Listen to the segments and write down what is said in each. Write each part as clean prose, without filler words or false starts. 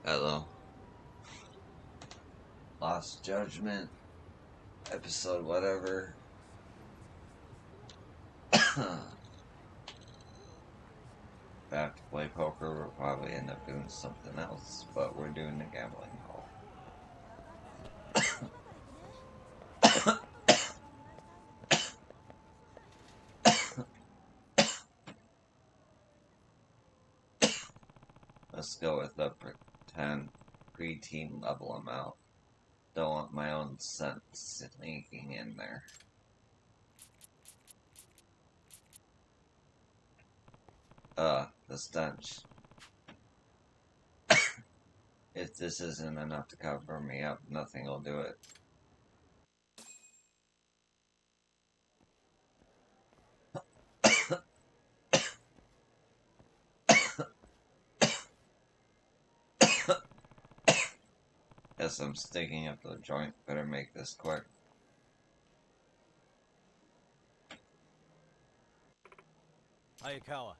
Hello. Lost Judgment, episode whatever. If I have to play poker, we'll probably end up doing something else, but we're doing the gambling hall. Let's go with the pretend pre-teen level amount. Don't want my own scent sneaking in there. The stench. If this isn't enough to cover me up, nothing will do it. Guess I'm sticking up the joint. Better make this quick. Hayakawa.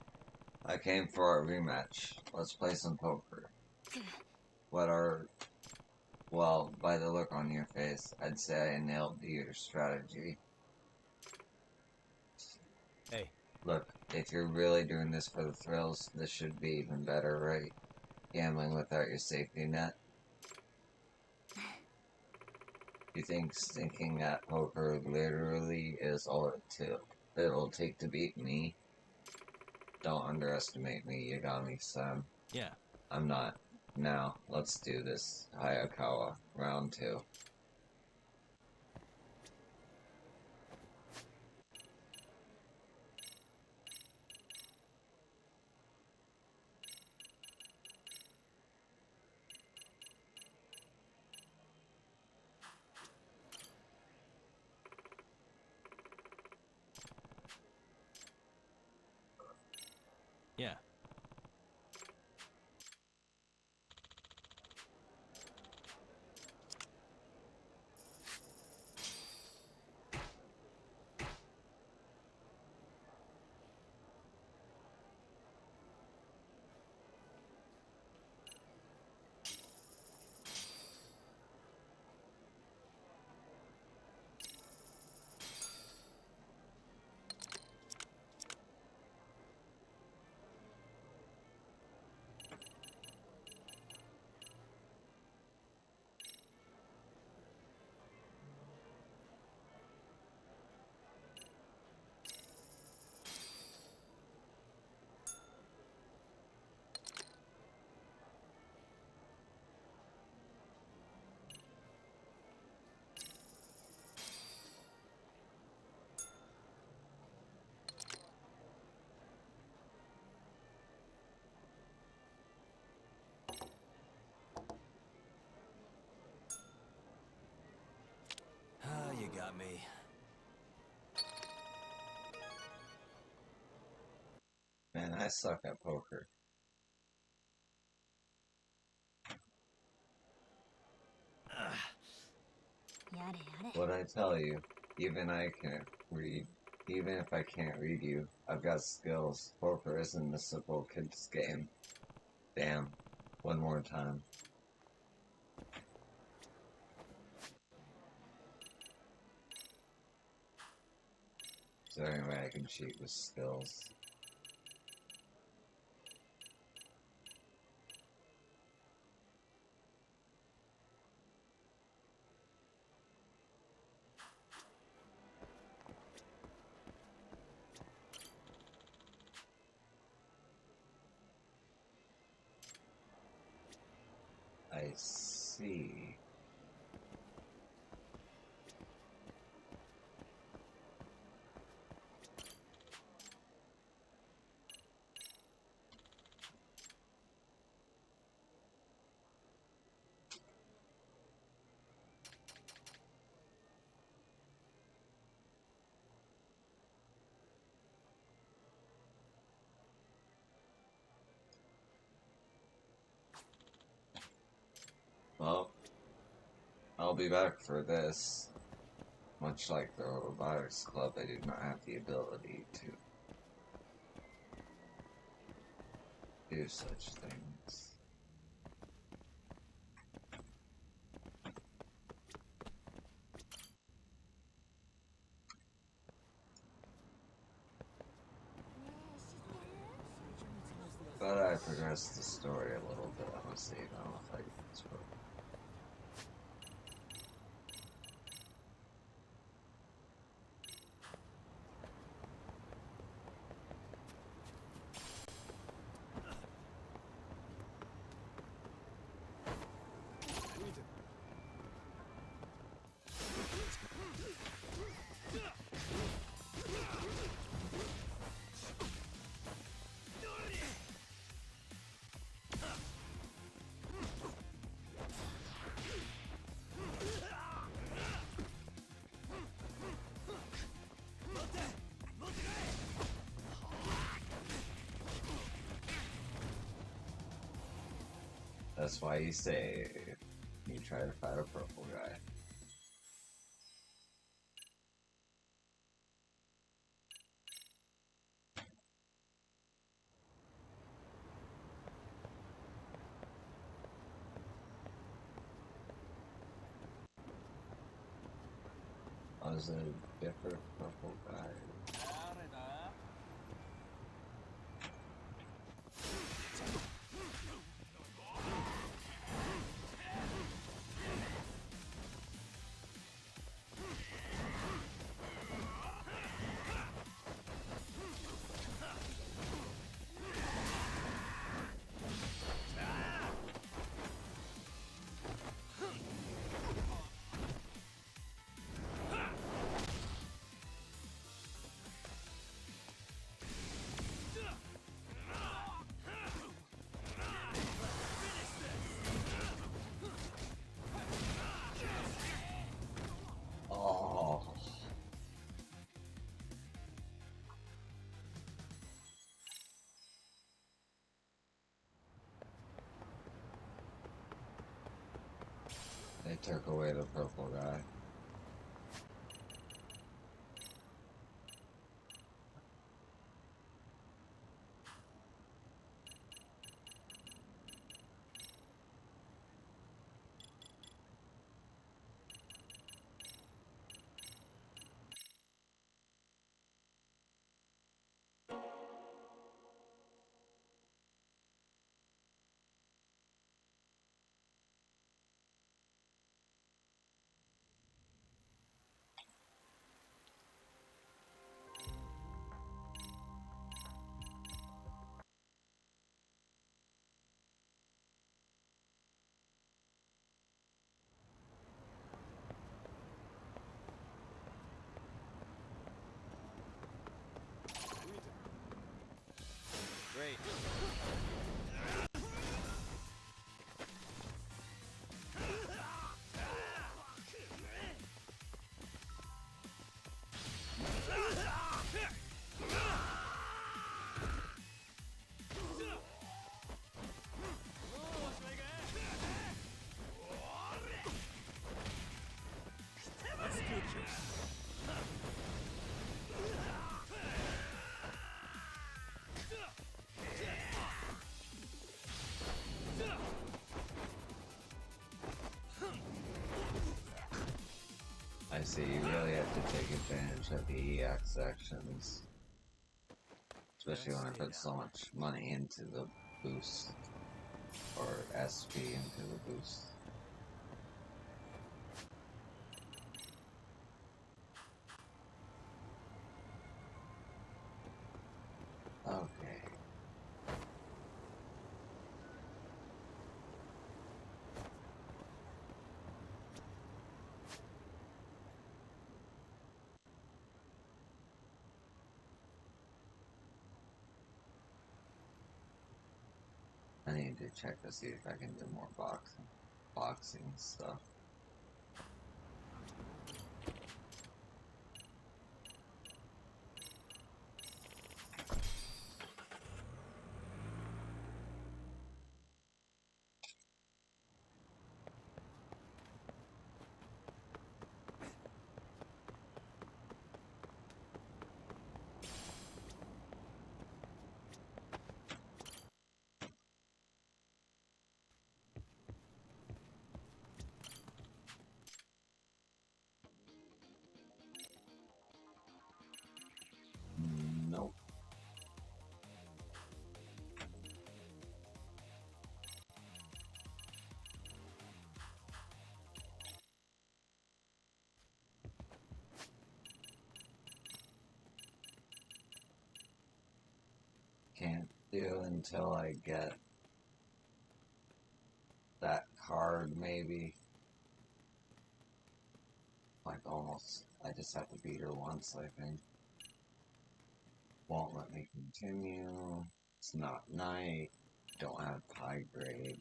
I came for a rematch. Let's play some poker. Well, by the look on your face, I'd say I nailed your strategy. Hey. Look, if you're really doing this for the thrills, this should be even better, right? Gambling without your safety net. You think stinking at poker literally is all it'll take to beat me? Don't underestimate me, Yagami-san. Yeah. I'm not. Now, let's do this. Hayakawa, round 2. Yeah. Ah, you got me. Man, I suck at poker. What'd I tell you? Even if I can't read you, I've got skills. Poker isn't a simple kid's game. Damn. One more time. Is there any way I can cheat with skills? I see. Well, I'll be back for this. Much like the Robotics Club, I do not have the ability to do such things. thought I progressed the story a little bit. I'm gonna see. I don't know if I can do this book. That's why you say you try to fight a purple guy. I was a different purple guy. Oh. They took away the purple guy. Great. I see, you really have to take advantage of the EX actions. Especially when I put so much money into the boost. Or SP into the boost. Okay. I need to check to see if I can do more boxing stuff. do until I get that card, maybe. Like, almost. I just have to beat her once, I think. Won't let me continue. It's not night. Don't have high grade.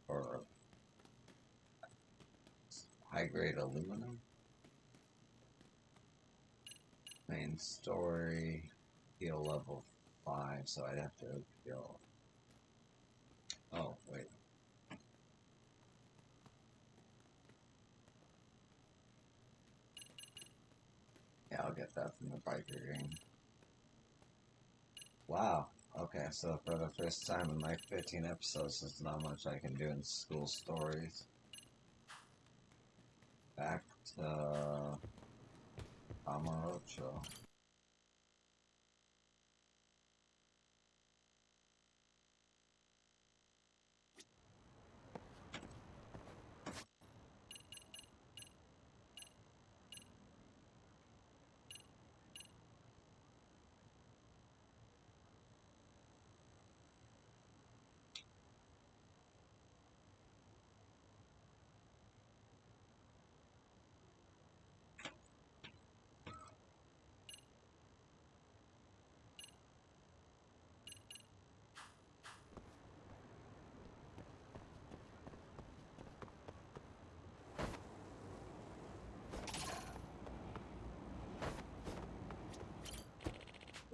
Or high grade aluminum. Main story. Heal level 5, so I'd have to heal. Oh, wait. Yeah, I'll get that from the biker game. Wow. Okay, so for the first time in my 15 episodes, there's not much I can do in school stories. Back to Amarocho.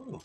Ooh.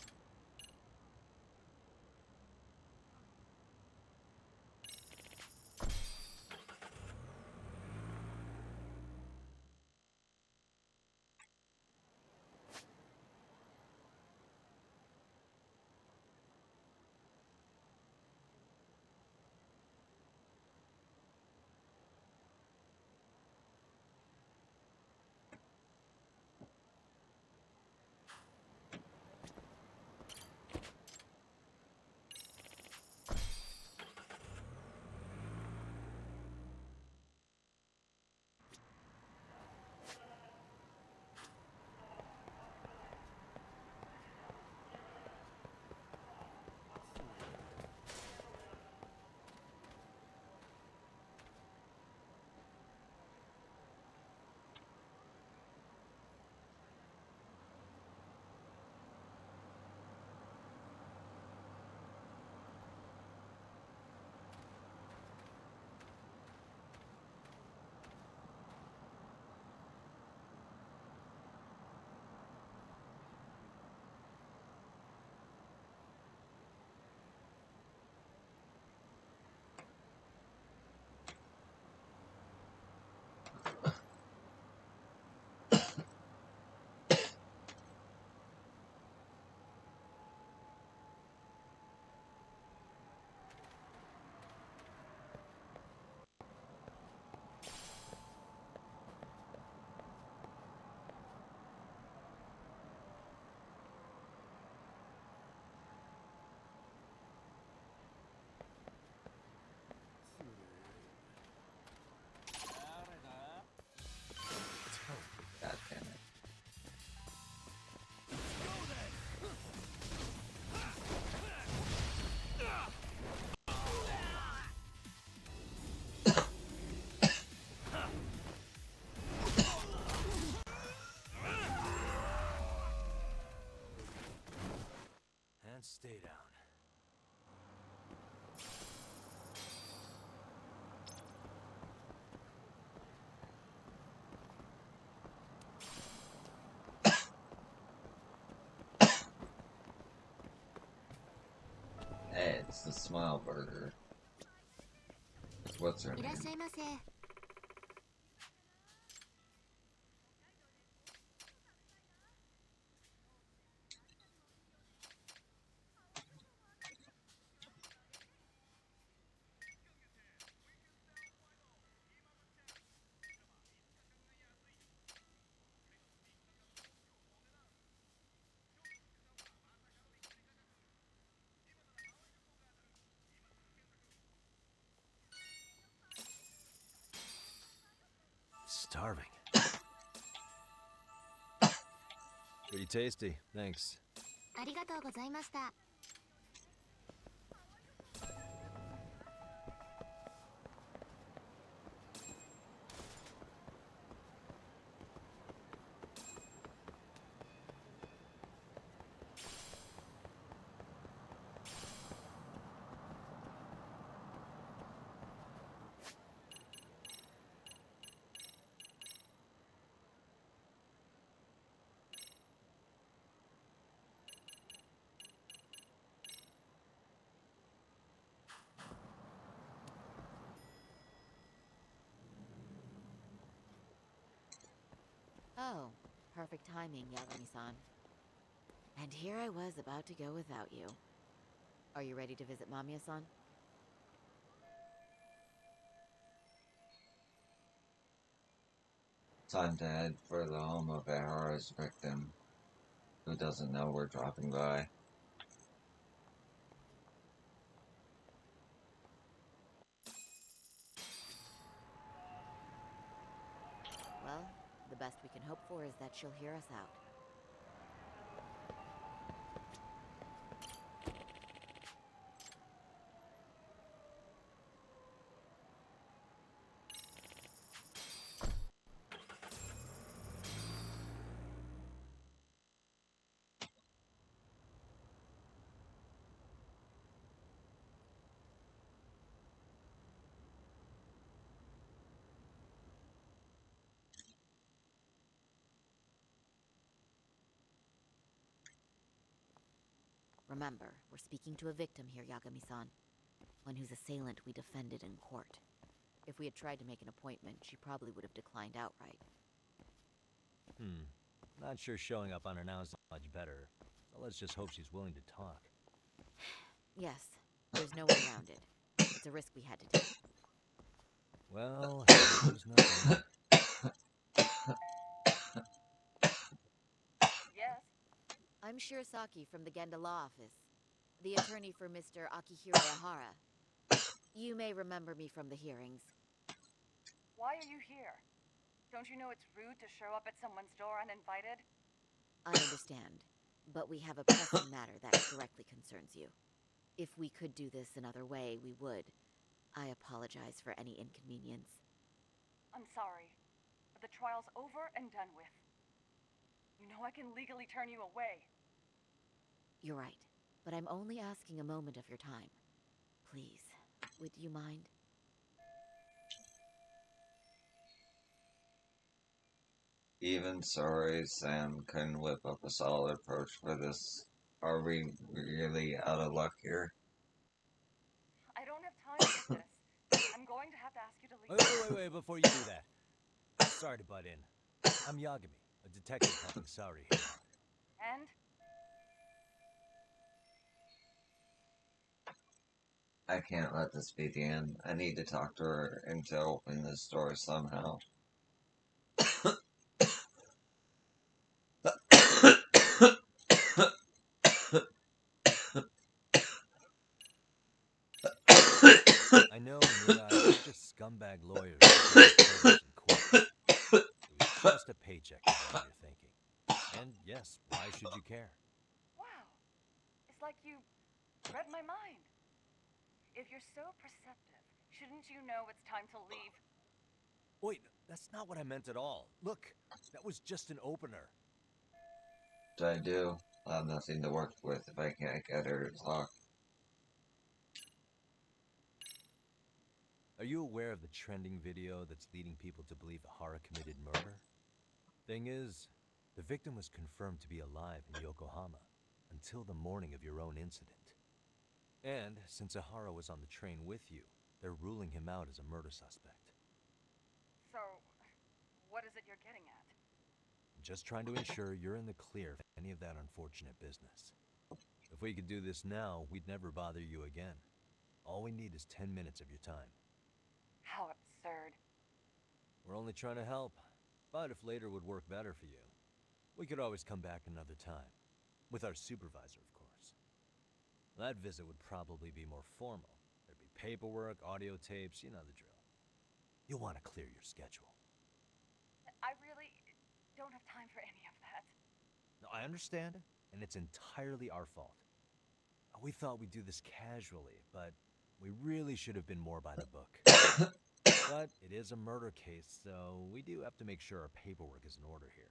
God damn it. And stay down. Hey, it's the Smile Burger. What's her いらっしゃ name? いませ。Starving. Pretty tasty, thanks. ありがとうございました。Oh, perfect timing, Yagami-san. And here I was about to go without you. Are you ready to visit Mamiya-san? Time to head for the home of Ehara's victim, who doesn't know we're dropping by. Well, the best we can hope for is that she'll hear us out. Remember, we're speaking to a victim here, Yagami-san. One whose assailant we defended in court. If we had tried to make an appointment, she probably would have declined outright. Not sure showing up unannounced is much better. So let's just hope she's willing to talk. Yes, there's no way around it. It's a risk we had to take. Well, there's nothing. Yes? I'm Shirisaki from the Genda Law Office, the attorney for Mr. Akihiro Ehara. You may remember me from the hearings. Why are you here? Don't you know it's rude to show up at someone's door uninvited? I understand, but we have a pressing matter that directly concerns you. If we could do this another way, we would. I apologize for any inconvenience. I'm sorry, but the trial's over and done with. You know I can legally turn you away. You're right, but I'm only asking a moment of your time. Please, would you mind? Even sorry Sam couldn't whip up a solid approach for this. Are we really out of luck here? I don't have time for this. I'm going to have to ask you to leave. Wait, before you do that. Sorry to butt in. I'm Yagami, a detective helping Saori here. And? I can't let this be the end. I need to talk to her into opening this door somehow. I know in your eyes, you're just scumbag lawyers who in court. It was just a paycheck, is what you're thinking. And yes, why should you care? Wow. It's like you read my mind. If you're so perceptive, shouldn't you know it's time to leave? Wait, that's not what I meant at all. Look, that was just an opener. What I do? I have nothing to work with if I can't get her to talk. Are you aware of the trending video that's leading people to believe Ehara committed murder? Thing is, the victim was confirmed to be alive in Yokohama until the morning of your own incident. And since Ehara was on the train with you, they're ruling him out as a murder suspect. So, what is it you're getting at? I'm just trying to ensure you're in the clear for any of that unfortunate business. If we could do this now, we'd never bother you again. All we need is 10 minutes of your time. How absurd. We're only trying to help, but if later would work better for you, we could always come back another time. With our supervisor, of course. That visit would probably be more formal. There'd be paperwork, audio tapes, you know the drill. You'll want to clear your schedule. I really don't have time for any of that. No, I understand, and it's entirely our fault. We thought we'd do this casually, but we really should have been more by the book. But it is a murder case, so we do have to make sure our paperwork is in order here.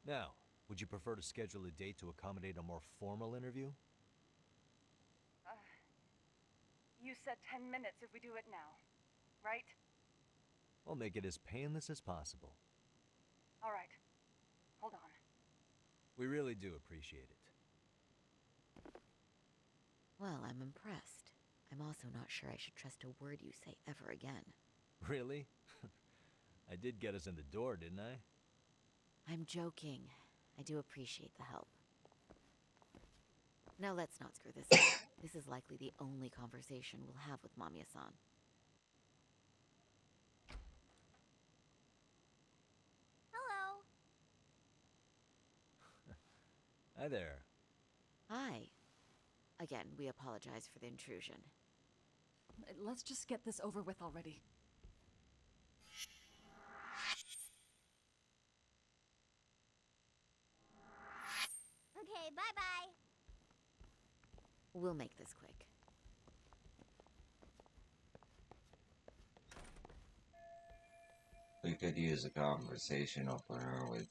Now, would you prefer to schedule a date to accommodate a more formal interview? You said 10 minutes if we do it now, right? We'll make it as painless as possible. All right. Hold on. We really do appreciate it. Well, I'm impressed. I'm also not sure I should trust a word you say ever again. Really? I did get us in the door, didn't I? I'm joking. I do appreciate the help. Now let's not screw this up. This is likely the only conversation we'll have with Mamiya-san. Hello. Hi there. Hi. Again, we apologize for the intrusion. Let's just get this over with already. Okay, bye-bye. We'll make this quick. We could use a conversation opener with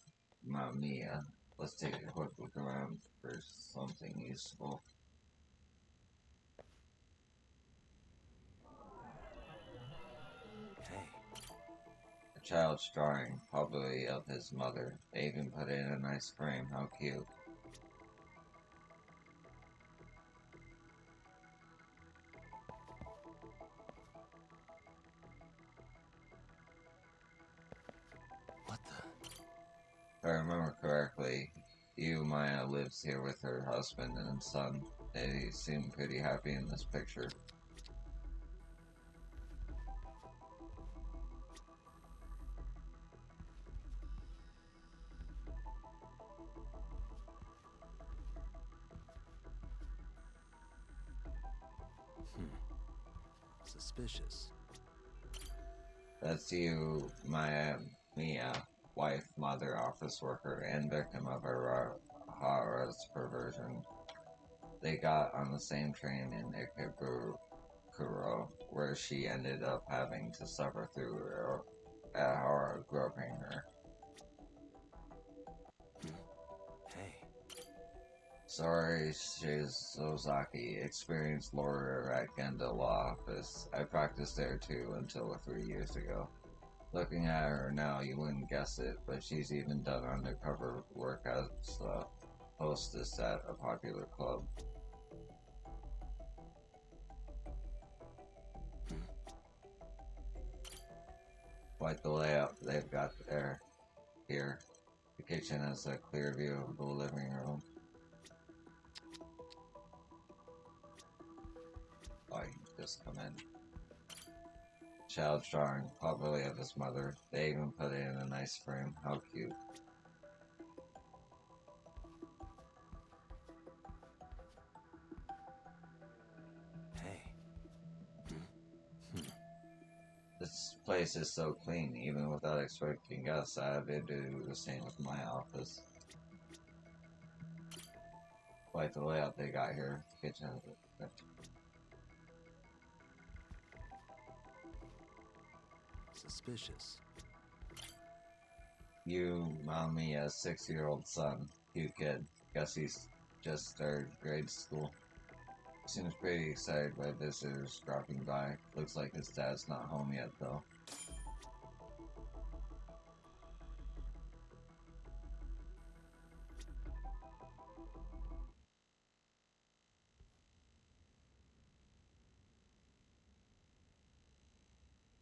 Mamiya. Let's take a quick look around for something useful. Hey. A child's drawing, probably of his mother. They even put it in a nice frame. How cute. What the? If I remember correctly, Maya lives here with her husband and son. They seem pretty happy in this picture. Suspicious. That's Mia, wife, mother, office worker, and victim of Hara's perversion. They got on the same train in Ikebukuro, where she ended up having to suffer through Hara groping her. Hey. Sorry, Shizozaki, experienced lawyer at Genda Law Office. I practiced there too until 3 years ago. Looking at her now, you wouldn't guess it, but she's even done undercover work as a hostess at a popular club. Quite the layout they've got here. The kitchen has a clear view of the living room. Oh, you can just come in. Child's drawing, probably of his mother. They even put it in a nice frame. How cute. Hey. This place is so clean, even without expecting guests. I had to do the same with my office. Quite the layout they got here. Kitchen. Suspicious. Mommy, a 6-year-old son. Cute kid. Guess he's just started grade school. Seems pretty excited by visitors dropping by. Looks like his dad's not home yet, though.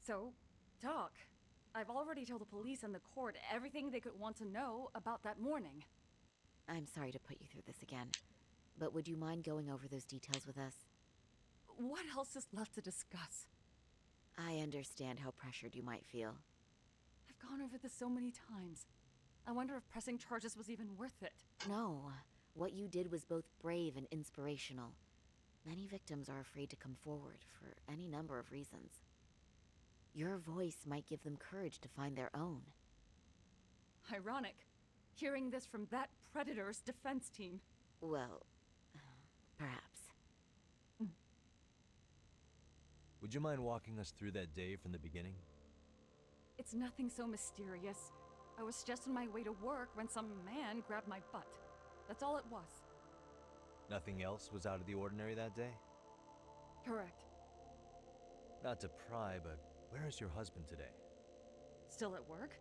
So, talk. I've already told the police and the court everything they could want to know about that morning. I'm sorry to put you through this again, but would you mind going over those details with us? What else is left to discuss? I understand how pressured you might feel. I've gone over this so many times. I wonder if pressing charges was even worth it. No, what you did was both brave and inspirational. Many victims are afraid to come forward for any number of reasons. Your voice might give them courage to find their own. Ironic. Hearing this from that predator's defense team. Well, perhaps. Would you mind walking us through that day from the beginning? It's nothing so mysterious. I was just on my way to work when some man grabbed my butt. That's all it was. Nothing else was out of the ordinary that day? Correct. Not to pry, but where is your husband today? Still at work?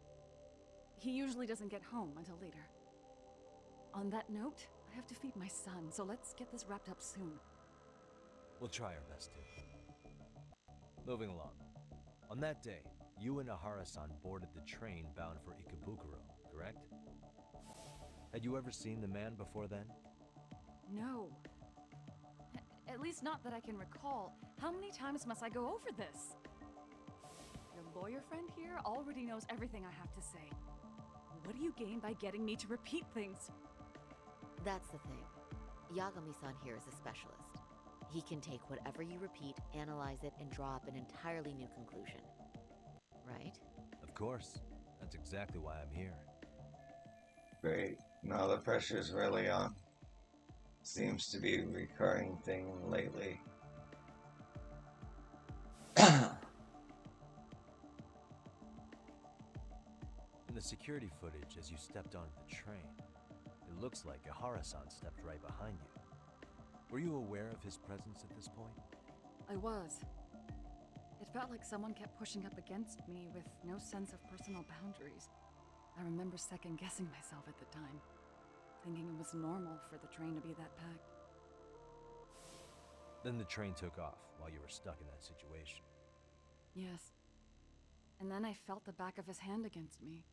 He usually doesn't get home until later. On that note, I have to feed my son, so let's get this wrapped up soon. We'll try our best to. Moving along. On that day, you and Ahara-san boarded the train bound for Ikebukuro, correct? Had you ever seen the man before then? No. At least not that I can recall. How many times must I go over this? Your lawyer friend here already knows everything I have to say. What do you gain by getting me to repeat things? That's the thing. Yagami-san here is a specialist. He can take whatever you repeat, analyze it, and draw up an entirely new conclusion. Right? Of course. That's exactly why I'm here. Great. Now the pressure's really on. Seems to be a recurring thing lately. In the security footage as you stepped onto the train, it looks like Ihara-san stepped right behind you. Were you aware of his presence at this point? I was. It felt like someone kept pushing up against me with no sense of personal boundaries. I remember second-guessing myself at the time, thinking it was normal for the train to be that packed. Then the train took off while you were stuck in that situation. Yes. And then I felt the back of his hand against me.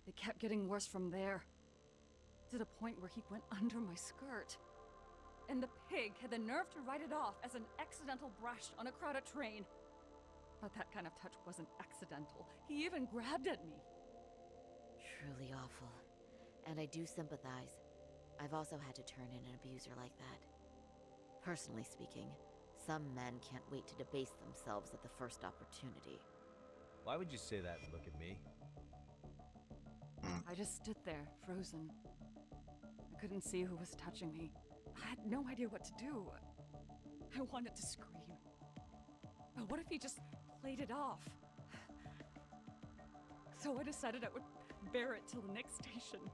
It kept getting worse from there, to the point where he went under my skirt. And the pig had the nerve to write it off as an accidental brush on a crowded train. But that kind of touch wasn't accidental. He even grabbed at me. Truly awful. And I do sympathize. I've also had to turn in an abuser like that. Personally speaking, some men can't wait to debase themselves at the first opportunity. Why would you say that and look at me? I just stood there, frozen. I couldn't see who was touching me. I had no idea what to do. I wanted to scream. But what if he just played it off? So I decided I would bear it till the next station.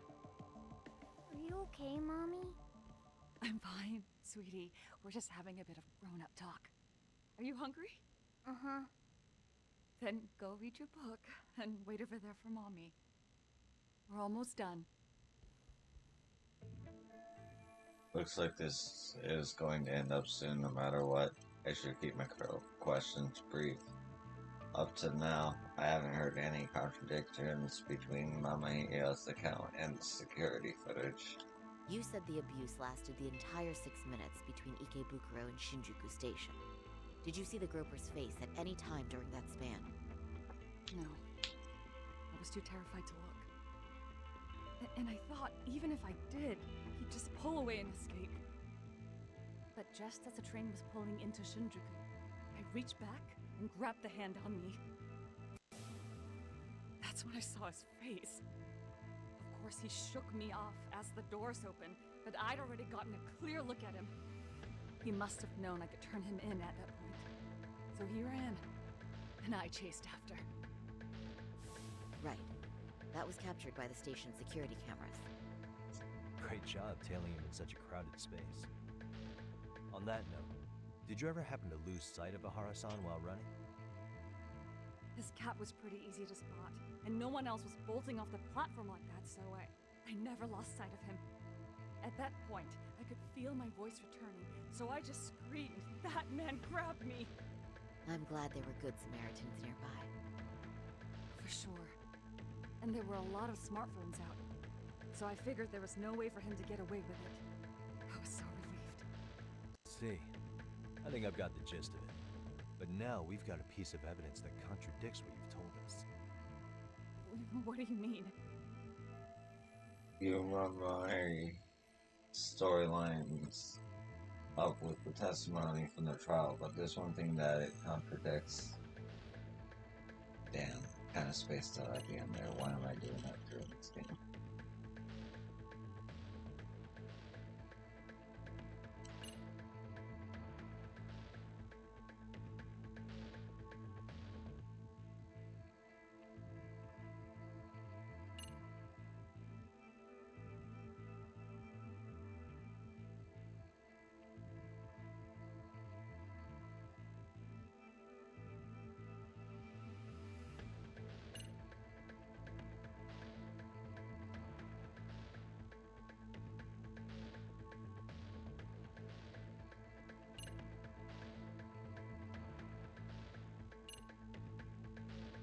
Are you okay, Mommy? I'm fine, sweetie. We're just having a bit of grown-up talk. Are you hungry? Uh-huh. Then go read your book and wait over there for Mommy. We're almost done. Looks like this is going to end up soon no matter what. I should keep my questions brief. Up to now, I haven't heard any contradictions between Mama Hio's account and the security footage. You said the abuse lasted the entire 6 minutes between Ikebukuro and Shinjuku Station. Did you see the groper's face at any time during that span? No. I was too terrified to look. And I thought, even if I did, he'd just pull away and escape. But just as the train was pulling into Shinjuku, I reached back and grabbed the hand on me. That's when I saw his face. Of course, he shook me off as the doors opened, but I'd already gotten a clear look at him. He must have known I could turn him in at that point. So he ran, and I chased after. Right. That was captured by the station's security cameras. Great job tailing him in such a crowded space. On that note, did you ever happen to lose sight of Ihara-san while running? His cap was pretty easy to spot, and no one else was bolting off the platform like that, so I never lost sight of him. At that point, I could feel my voice returning, so I just screamed, "That man grabbed me!" I'm glad there were good Samaritans nearby. For sure. And there were a lot of smartphones out, so I figured there was no way for him to get away with it. I was so relieved. See, I think I've got the gist of it. But now we've got a piece of evidence that contradicts what you've told us. What do you mean? You remember my storylines up with the testimony from the trial, but there's one thing that it contradicts. Damn, kind of spaced out at the end there. Why am I doing that during this game?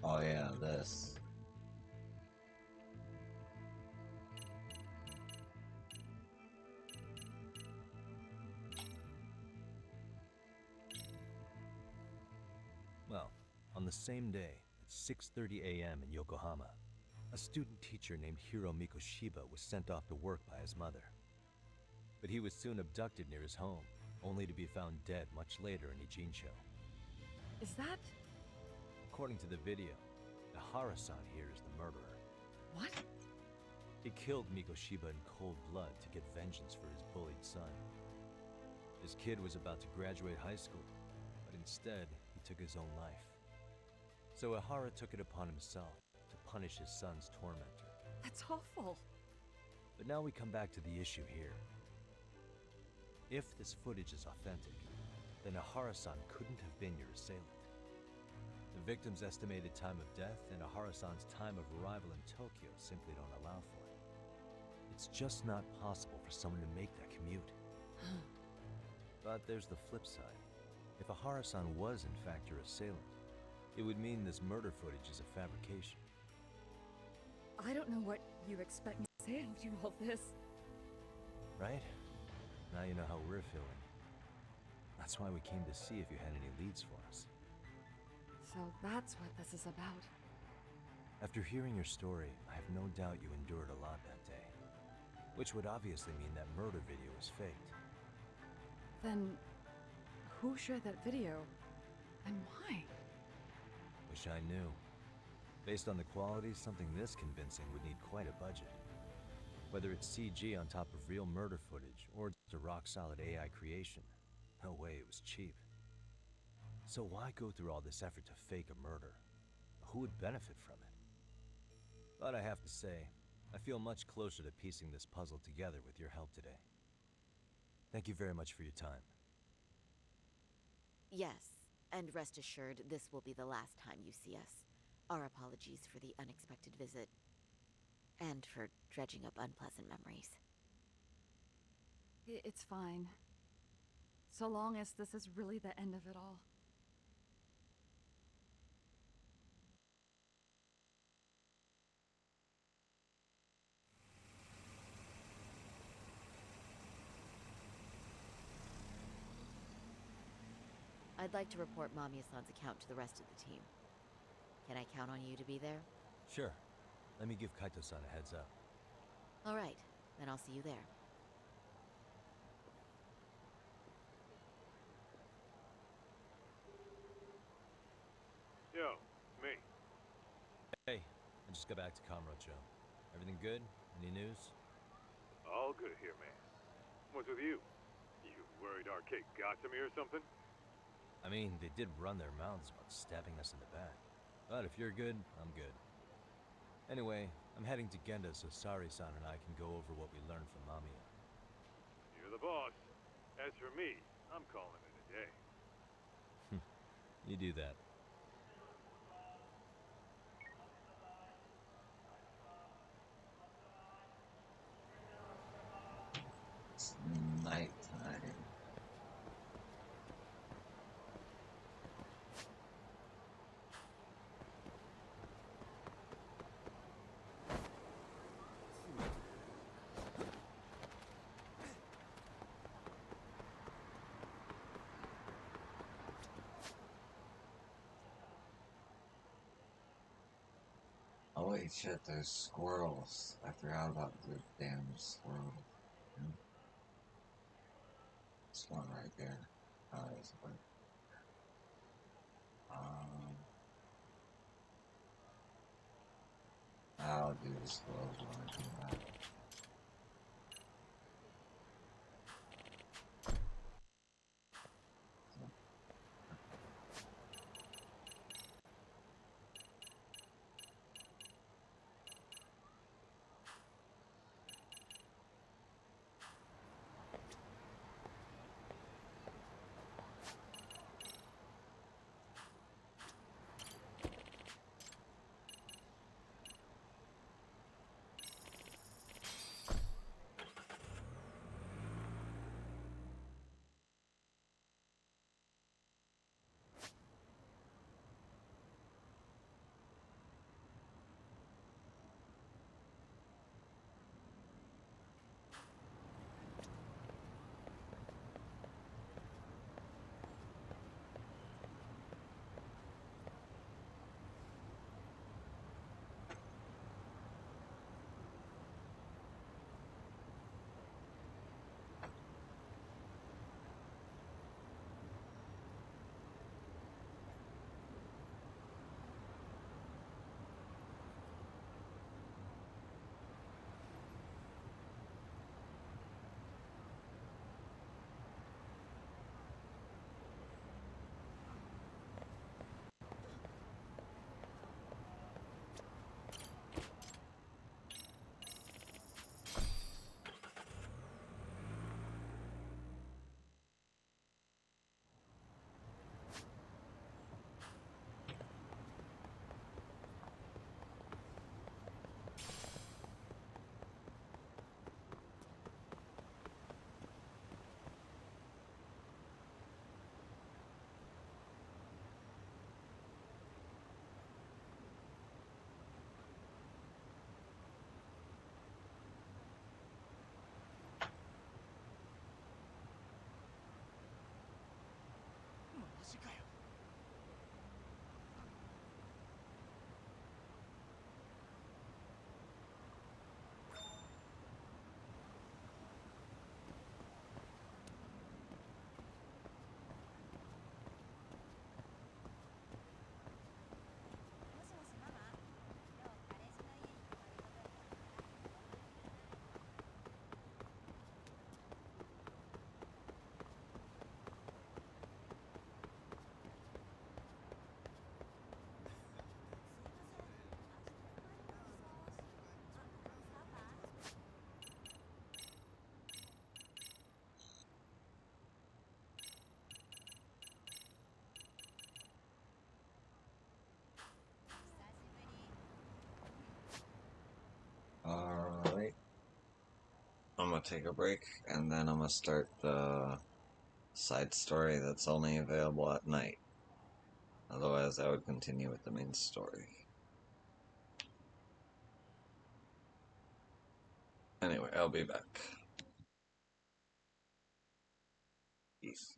Oh yeah, this. On the same day, at 6:30 a.m. in Yokohama, a student teacher named Hiro Mikoshiba was sent off to work by his mother. But he was soon abducted near his home, only to be found dead much later in Ijincho. Is that... According to the video, Nahara-san here is the murderer. what? He killed Mikoshiba in cold blood to get vengeance for his bullied son. His kid was about to graduate high school, but instead, he took his own life. So Ihara took it upon himself to punish his son's tormentor. That's awful. But now we come back to the issue here. If this footage is authentic, then Ihara-san couldn't have been your assailant. The victim's estimated time of death and Ihara-san's time of arrival in Tokyo simply don't allow for it. It's just not possible for someone to make that commute. But there's the flip side. If Ihara-san was in fact your assailant, it would mean this murder footage is a fabrication. I don't know what you expect me to say after all this. Right? Now you know how we're feeling. That's why we came to see if you had any leads for us. So that's what this is about. After hearing your story, I have no doubt you endured a lot that day. Which would obviously mean that murder video was faked. Then, who shared that video? And why? Wish I knew. Based on the quality, something this convincing would need quite a budget. Whether it's CG on top of real murder footage, or just a rock-solid AI creation, no way it was cheap. So why go through all this effort to fake a murder? Who would benefit from it? But I have to say, I feel much closer to piecing this puzzle together with your help today. Thank you very much for your time. Yes, and rest assured this will be the last time you see us. Our apologies for the unexpected visit, and for dredging up unpleasant memories. It's fine. So long as this is really the end of it all. I'd like to report Mamiya-san's account to the rest of the team. Can I count on you to be there? Sure. Let me give Kaito-san a heads up. All right, then I'll see you there. Yo, me. Hey, I just got back to Kamurocho. Everything good? Any news? All good here, man. What's with you? You worried Arcade got to me or something? I mean, they did run their mouths about stabbing us in the back. But if you're good, I'm good. Anyway, I'm heading to Genda so Sari-san and I can go over what we learned from Mamiya. You're the boss. As for me, I'm calling it a day. You do that. It's nighttime. Oh wait, shit, there's squirrels. I forgot about the damn squirrels. Hmm. This one right there. Oh, there's one. I'll do the squirrels when I come back. take a break, and then I'm gonna start the side story that's only available at night. Otherwise, I would continue with the main story. Anyway, I'll be back. Peace.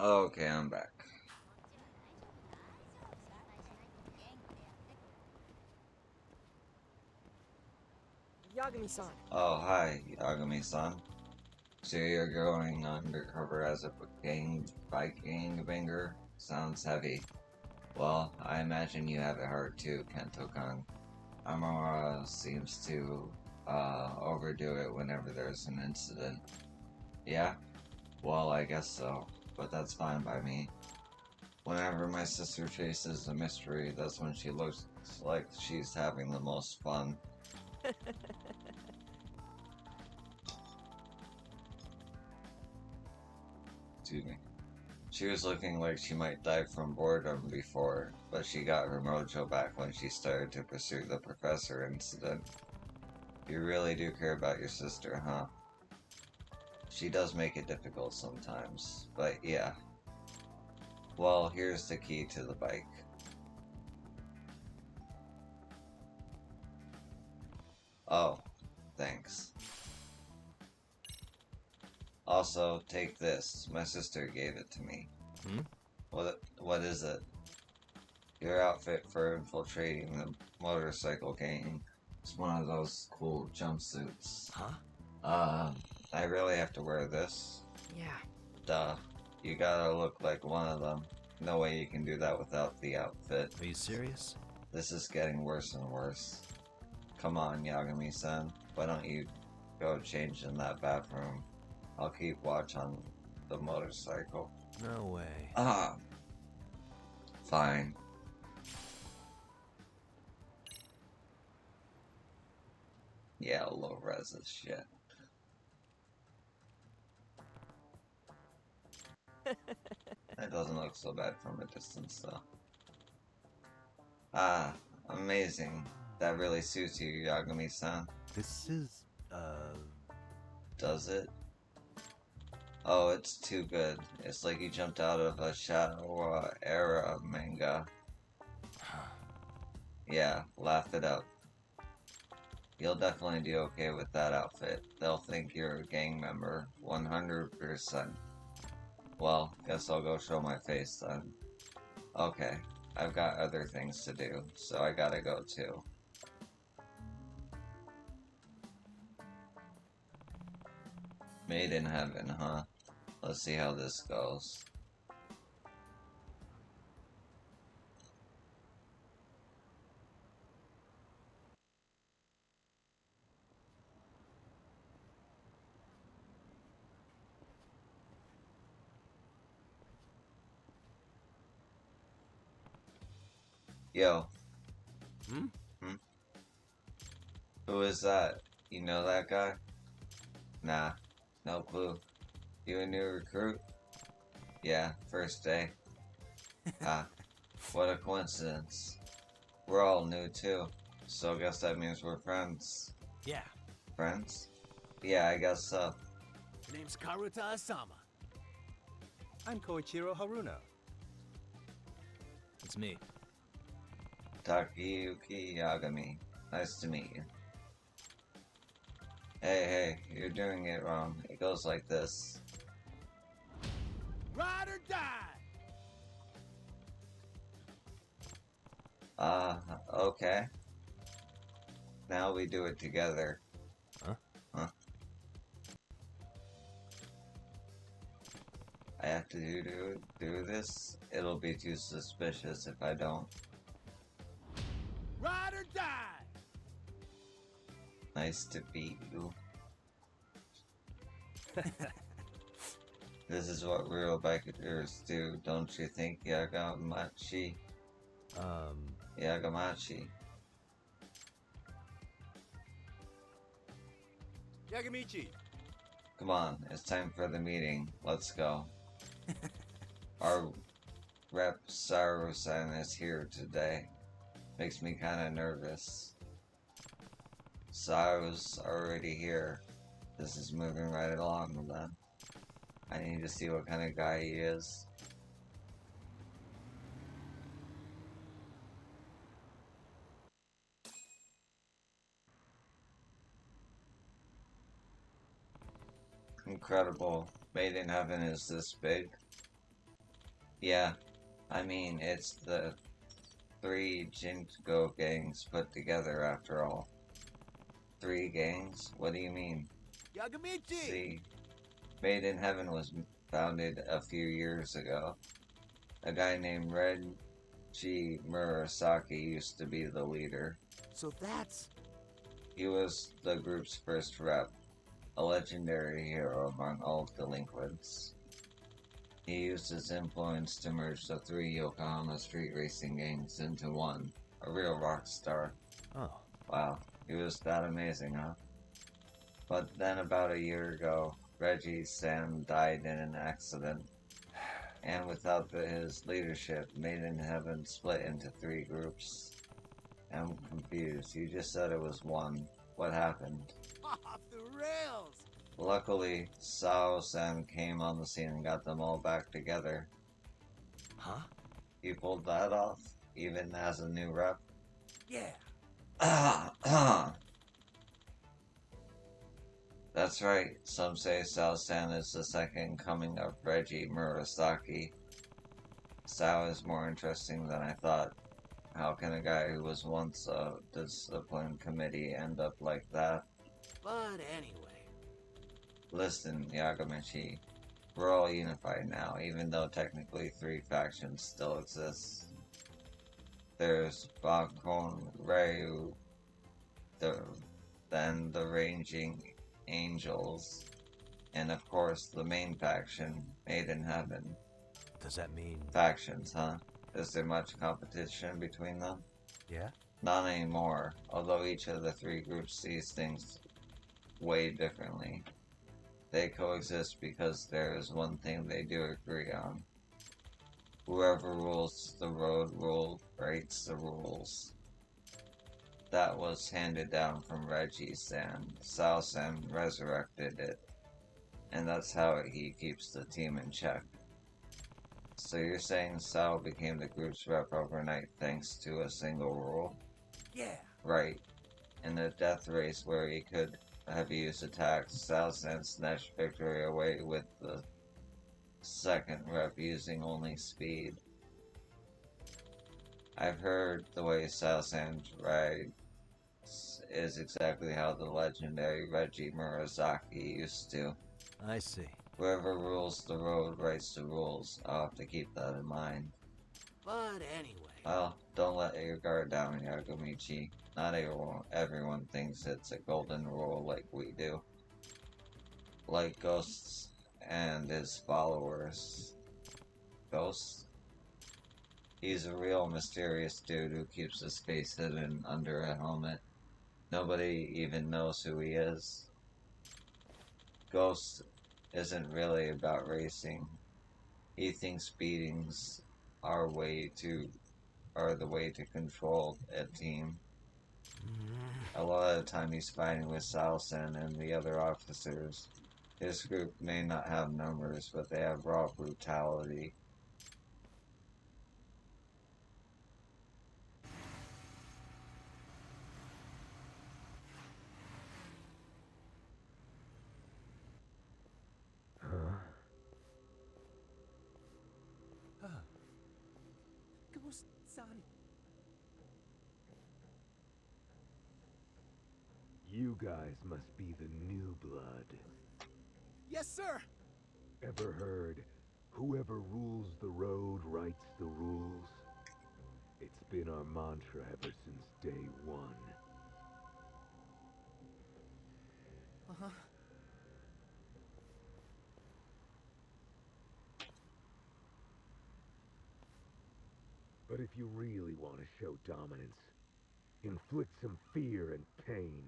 Okay, I'm back. Yagami-san. Oh, hi, Yagami-san. So you're going undercover as a bike gangbanger? Sounds heavy. Well, I imagine you have it hard too, Kento-kun. Amara seems to, overdo it whenever there's an incident. Yeah? Well, I guess so, but that's fine by me. Whenever my sister faces a mystery, that's when she looks like she's having the most fun. Excuse me. She was looking like she might die from boredom before, but she got her mojo back when she started to pursue the professor incident. You really do care about your sister, huh? She does make it difficult sometimes, but yeah. Well, here's the key to the bike. Oh, thanks. Also, take this. My sister gave it to me. Hmm? What is it? Your outfit for infiltrating the motorcycle gang. It's one of those cool jumpsuits. Huh? I really have to wear this? Yeah. Duh. You gotta look like one of them. No way you can do that without the outfit. Are you serious? This is getting worse and worse. Come on, Yagami-san. Why don't you go change in that bathroom? I'll keep watch on the motorcycle. No way. Fine. Yeah, low res as shit. That doesn't look so bad from a distance, though. Ah, amazing. That really suits you, Yagami-san. This is, Does it? Oh, it's too good. It's like you jumped out of a Shadow era manga. Yeah, laugh it up. You'll definitely do okay with that outfit. They'll think you're a gang member, 100%. Well, guess I'll go show my face then. Okay, I've got other things to do, so I gotta go too. Made in heaven, huh? Let's see how this goes. Yo. Hmm? Who is that? You know that guy? Nah, no clue. You a new recruit? Yeah, first day. Ah, what a coincidence. We're all new too, so I guess that means we're friends. Yeah. Friends? Yeah, I guess so. Her name's Karuta Asama. I'm Koichiro Haruno. It's me. Takayuki Yagami. Nice to meet you. Hey, you're doing it wrong. It goes like this. Ride or die! Okay. Now we do it together. Huh? Huh? I have to do this? It'll be too suspicious if I don't. Ride or die! Nice to meet you. This is what real bikers do, don't you think, Yagamachi? Yagamachi. Yagamichi! Come on, it's time for the meeting. Let's go. Our rep Saru-san is here today. Makes me kinda nervous. Saru's already here. This is moving right along then. I need to see what kind of guy he is. Incredible. Made in Heaven is this big. Yeah, I mean, it's the three Jingo gangs put together after all. 3 gangs? What do you mean? Yagamichi! See, Made in Heaven was founded a few years ago. A guy named Reggie Murasaki used to be the leader. So that's... He was the group's first rep, a legendary hero among all delinquents. He used his influence to merge the 3 Yokohama street racing gangs into one, a real rock star. Oh. Wow, he was that amazing, huh? But then about a year ago, Reggie Sam died in an accident. And without his leadership, Made in Heaven split into 3 groups. I'm confused. You just said it was 1. What happened? Off the rails! Luckily, Sao-san came on the scene and got them all back together. Huh? He pulled that off, even as a new rep. Yeah. That's right. Some say Sao-san is the second coming of Reggie Murasaki. Sao is more interesting than I thought. How can a guy who was once a discipline committee end up like that? But anyway... Listen, Yagamichi, we're all unified now, even though technically 3 factions still exist. There's Bakon Ryu, then the Raging Angels, and of course the main faction, Made in Heaven. Does that mean... Factions, huh? Is there much competition between them? Yeah? Not anymore, although each of the 3 groups sees things way differently. They coexist because there is one thing they do agree on. Whoever rules the road writes the rules. That was handed down from Reggie-san. Sao-san resurrected it. And that's how he keeps the team in check. So you're saying Sao became the group's rep overnight thanks to a single rule? Yeah. Right. In the death race where he could have used attacks, Sao-san snatched victory away with the second rep using only speed. I've heard the way Sao-san rides is exactly how the legendary Reggie Murasaki used to. I see. Whoever rules the road writes the rules. I'll have to keep that in mind. But anyway... Well, don't let your guard down, Yagamichi. Not everyone thinks it's a golden rule like we do. Like Ghosts and his followers. Ghost? He's a real mysterious dude who keeps his face hidden under a helmet. Nobody even knows who he is. Ghost isn't really about racing. He thinks beatings are the way to control a team. A lot of the time he's fighting with Sao-san and the other officers. His group may not have numbers, but they have raw brutality. Ghost-san... You guys must be the new blood. Yes, sir! Ever heard, whoever rules the road writes the rules? It's been our mantra ever since day 1. Uh-huh. But if you really want to show dominance, inflict some fear and pain,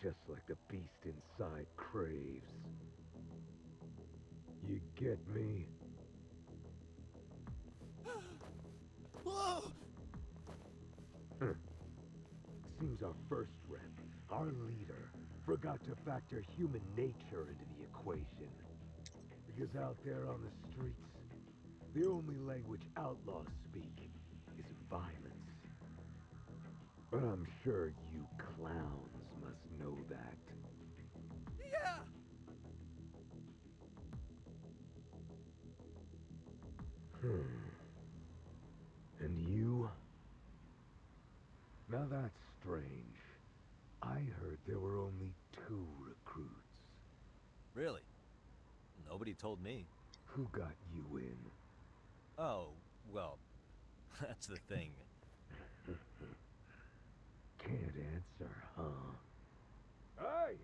just like the beast inside craves. You get me? Whoa! Seems our first rep, our leader, forgot to factor human nature into the equation. Because out there on the streets, the only language outlaws speak is violence. But I'm sure you clowns must know that. Yeah! And you? Now that's strange. I heard there were only 2 recruits. Really? Nobody told me. Who got you in? Oh, well, that's the thing. Can't answer, huh? Hey!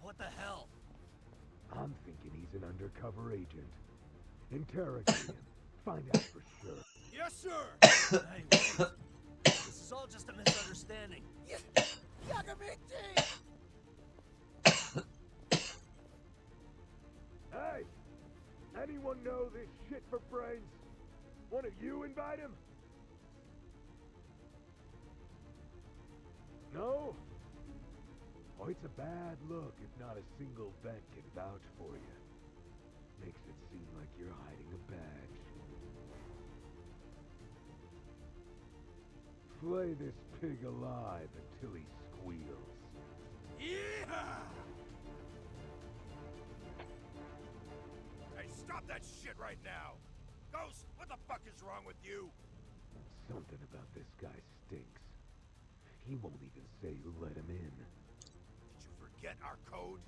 What the hell? I'm thinking he's an undercover agent. Interrogate him. Find out for sure. Yes, sir! Hey, wait. This is all just a misunderstanding. Hey! Anyone know this shit for brains? One of you invite him? No? Oh, it's a bad look if not a single vet can vouch for you. Makes it seem like you're hiding a badge. Flay this pig alive until he squeals. Yeah! Hey, stop that shit right now! Ghost, what the fuck is wrong with you? Something about this guy stinks. He won't even say who let him in. Did you forget our code?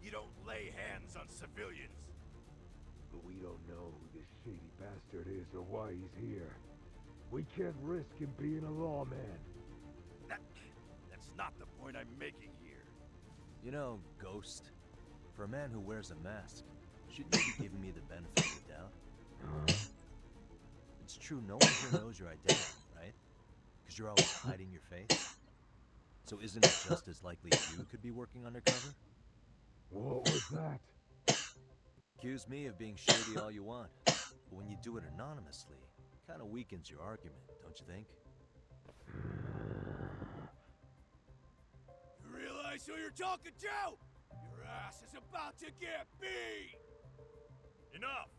You don't lay hands on civilians. But we don't know who this shady bastard is or why he's here. We can't risk him being a lawman. That's not the point I'm making here. You know, Ghost, for a man who wears a mask, shouldn't you be giving me the benefit of the doubt? Huh? It's true, no one here knows your identity, right? Because you're always hiding your face. So isn't it just as likely you could be working undercover? What was that? Accuse me of being shady all you want, but when you do it anonymously, it kind of weakens your argument, don't you think? You realize who you're talking to? Your ass is about to get beat! Enough!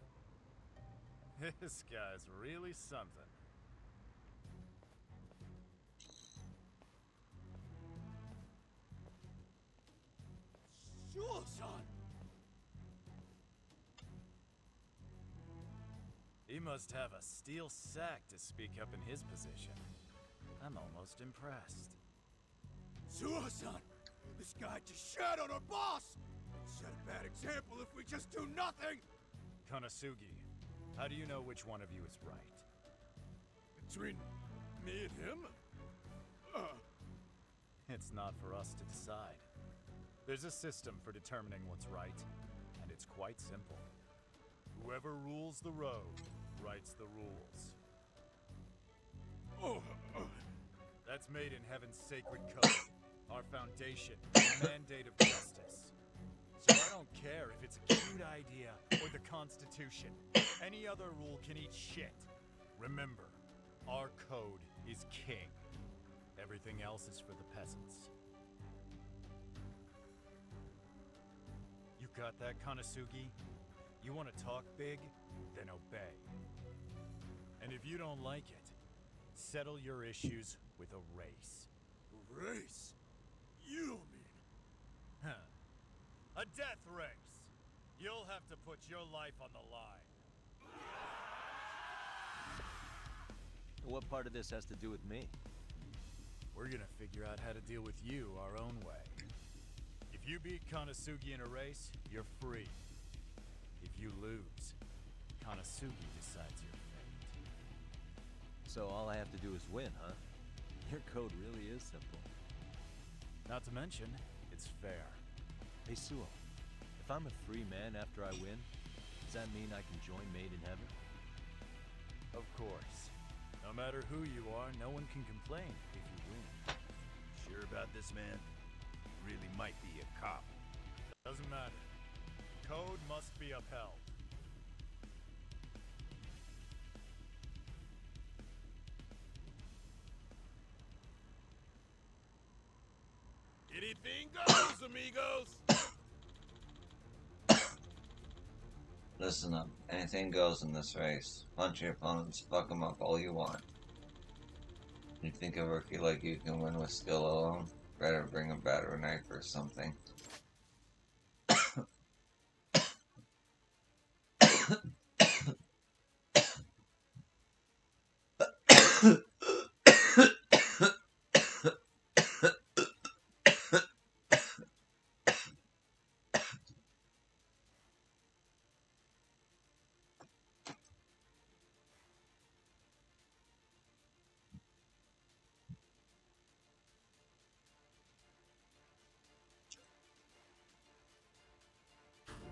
This guy's really something. Shul-san! He must have a steel sack to speak up in his position. I'm almost impressed. Suo-san! This guy just shat on our boss! And set a bad example if we just do nothing! Konosugi, how do you know which one of you is right? Between me and him? It's not for us to decide. There's a system for determining what's right, and it's quite simple. Whoever rules the road writes the rules. That's made in Heaven's sacred code, our foundation, the mandate of justice. So I don't care if it's a cute idea or the Constitution. Any other rule can eat shit. Remember, our code is king. Everything else is for the peasants. You got that, Konosugi? You want to talk big? Then obey. And if you don't like it, settle your issues with a race. Race? You don't mean... Huh. A death race. You'll have to put your life on the line. What part of this has to do with me? We're gonna figure out how to deal with you our own way. If you beat Konosugi in a race, you're free. If you lose, Konosugi decides your fate. So all I have to do is win, huh? Your code really is simple. Not to mention, it's fair. Hey, Suo, if I'm a free man after I win, does that mean I can join Made in Heaven? Of course. No matter who you are, no one can complain if you win. Sure about this, man? Really might be a cop. Doesn't matter. Code must be upheld. Anything goes, amigos! Listen up. Anything goes in this race. Punch your opponents, fuck them up all you want. You think a rookie like you can win with skill alone? Better bring a batter knife or something.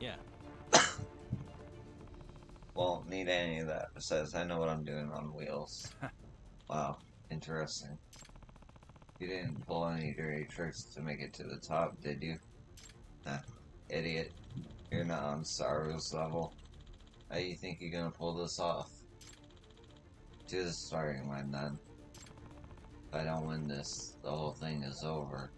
Yeah. Won't need any of that. Besides, I know what I'm doing on wheels. Wow, interesting. You didn't pull any dirty tricks to make it to the top, did you? Huh, idiot. You're not on Star Wars level. How do you think you're gonna pull this off? To the starting line, then. If I don't win this, the whole thing is over.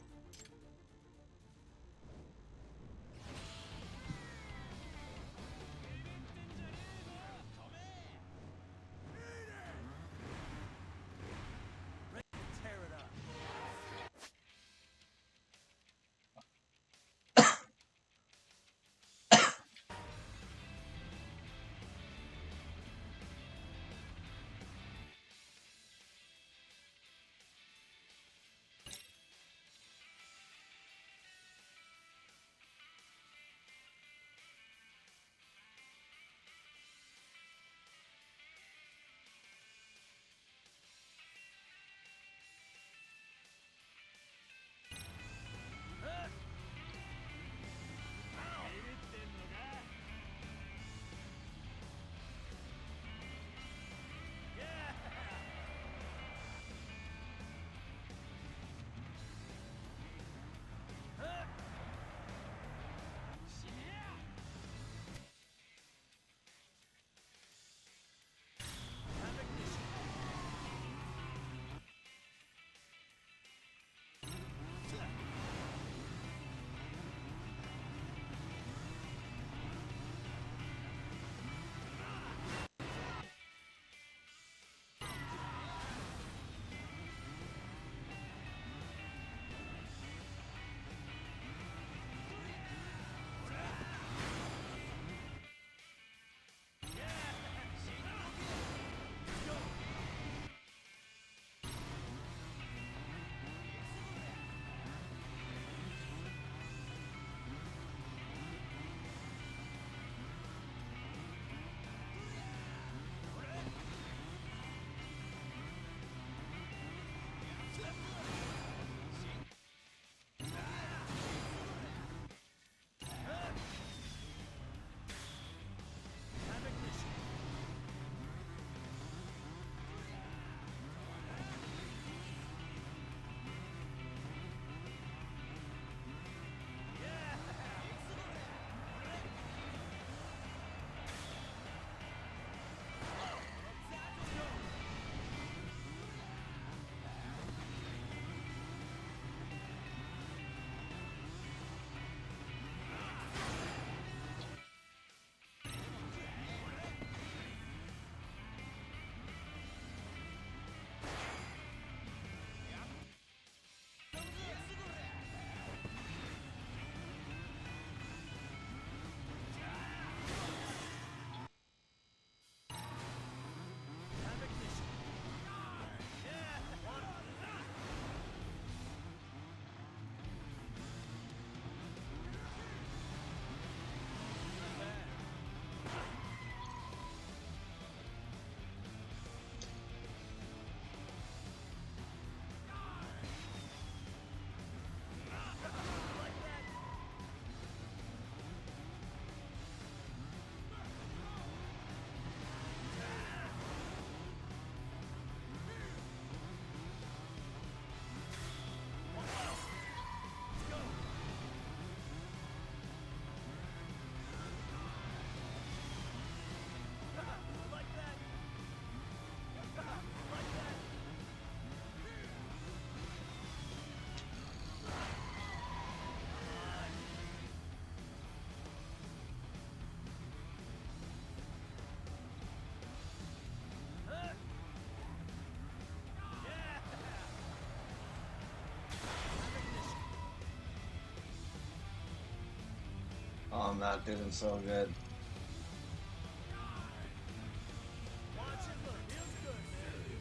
Oh, I'm not doing so good.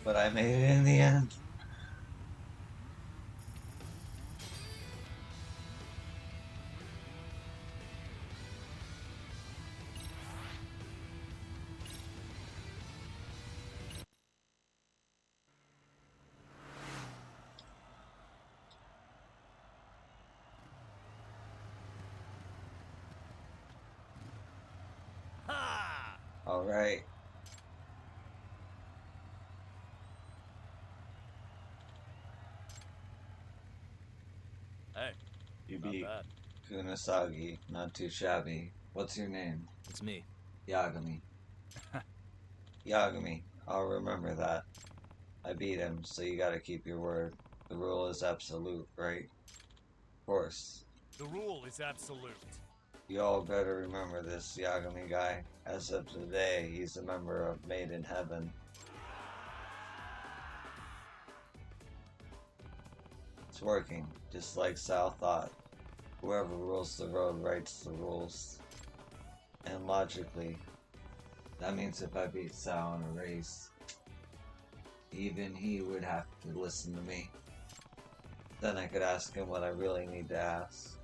But I made it in the end. Alright. Hey, You not beat bad. Kunasagi. Not too shabby. What's your name? It's me. Yagami. Yagami. I'll remember that. I beat him, so you gotta keep your word. The rule is absolute, right? Of course. The rule is absolute. You all better remember this Yagami guy. As of today, he's a member of Made in Heaven. It's working, just like Sal thought. Whoever rules the road writes the rules. And logically, that means if I beat Sal in a race, even he would have to listen to me. Then I could ask him what I really need to ask.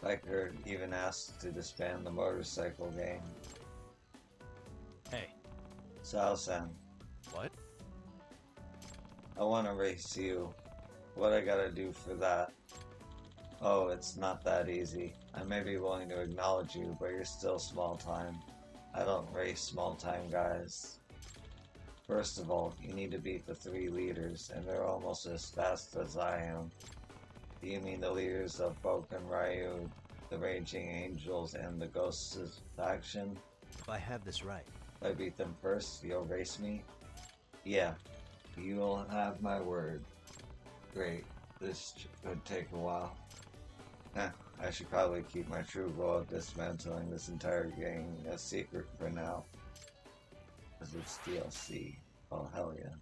I could even ask to disband the motorcycle gang. Hey, Sal-san, what? I want to race you. What I gotta do for that? Oh, it's not that easy. I may be willing to acknowledge you, but you're still small time. I don't race small time guys. First of all, you need to beat the 3 leaders, and they're almost as fast as I am. Do you mean the leaders of Boken Ryu, the Raging Angels, and the Ghosts faction? If I have this right, If I beat them first, you'll race me? Yeah, you'll have my word. Great, this could take a while. I should probably keep my true goal of dismantling this entire gang a secret for now. Because it's DLC. Oh, hell yeah.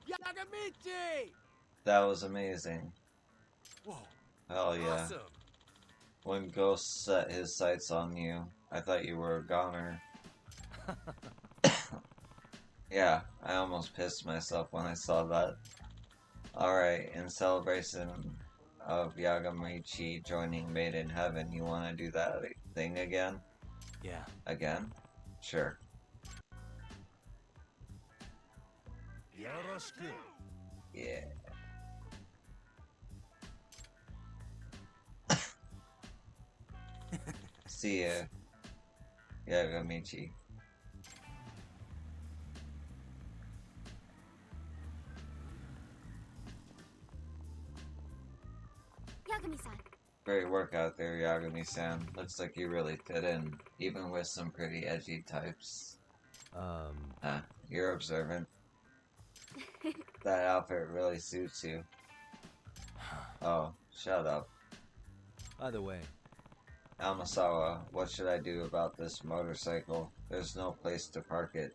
Yagamichi! That was amazing. Whoa, Hell yeah. awesome. When Ghost set his sights on you, I thought you were a goner. Yeah, I almost pissed myself when I saw that. Alright, in celebration of Yagamichi joining Made in Heaven, you want to do that thing again? yeah. Again? Sure. Yoroshiku. Yeah. See ya, Yagamichi. Yagami-san. Great work out there, Yagami-san. Looks like you really fit in, even with some pretty edgy types. Huh, you're observant. That outfit really suits you. Oh, shut up. By the way, Amasawa, what should I do about this motorcycle? There's no place to park it.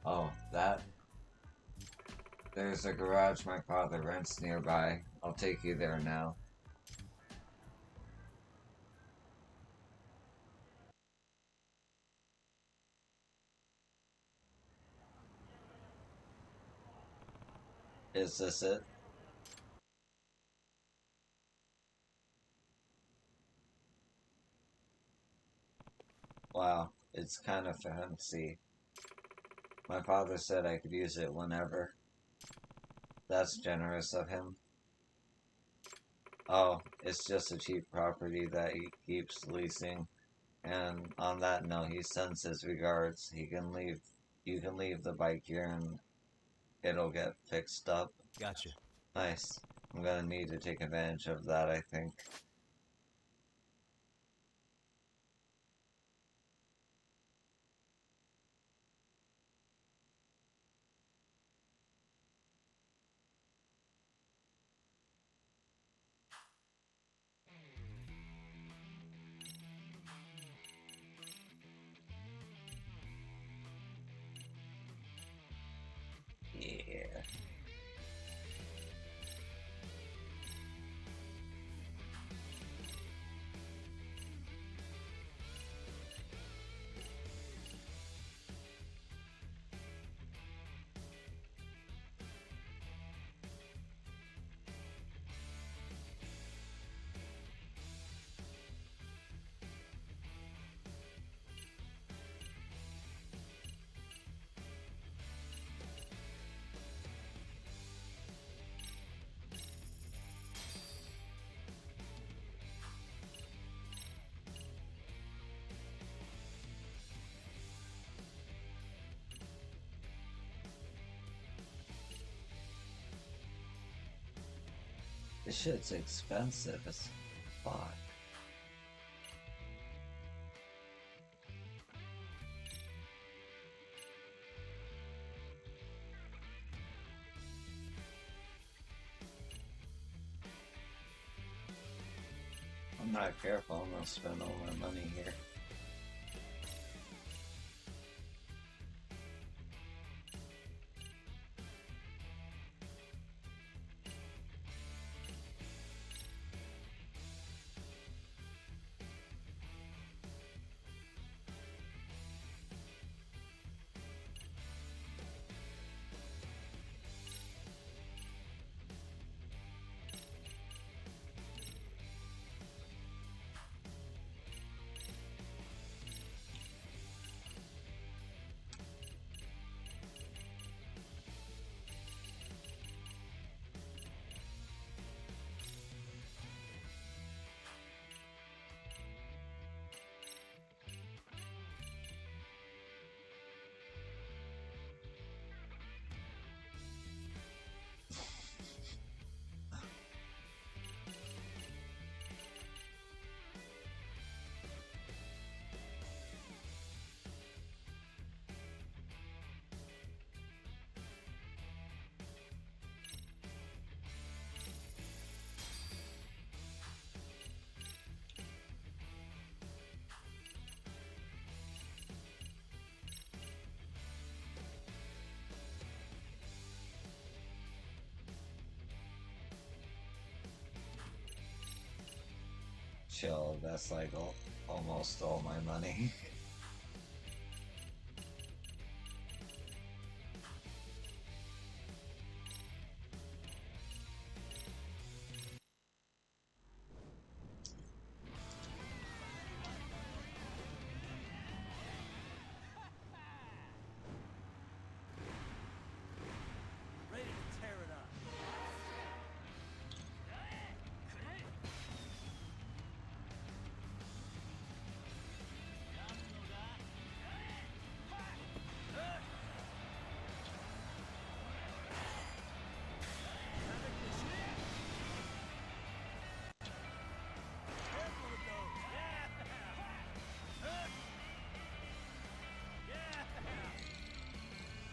Oh, that? There's a garage my father rents nearby. I'll take you there now. Is this it? Wow, it's kind of fancy. My father said I could use it whenever. That's generous of him. Oh, it's just a cheap property that he keeps leasing. And on that note, he sends his regards. You can leave the bike here and it'll get fixed up. gotcha. Nice. I'm gonna need to take advantage of that, I think. Yeah. This shit's expensive as fuck. I'm not careful, I'm gonna spend all my money here. Chill, that's like almost all my money. Ready to tear it up.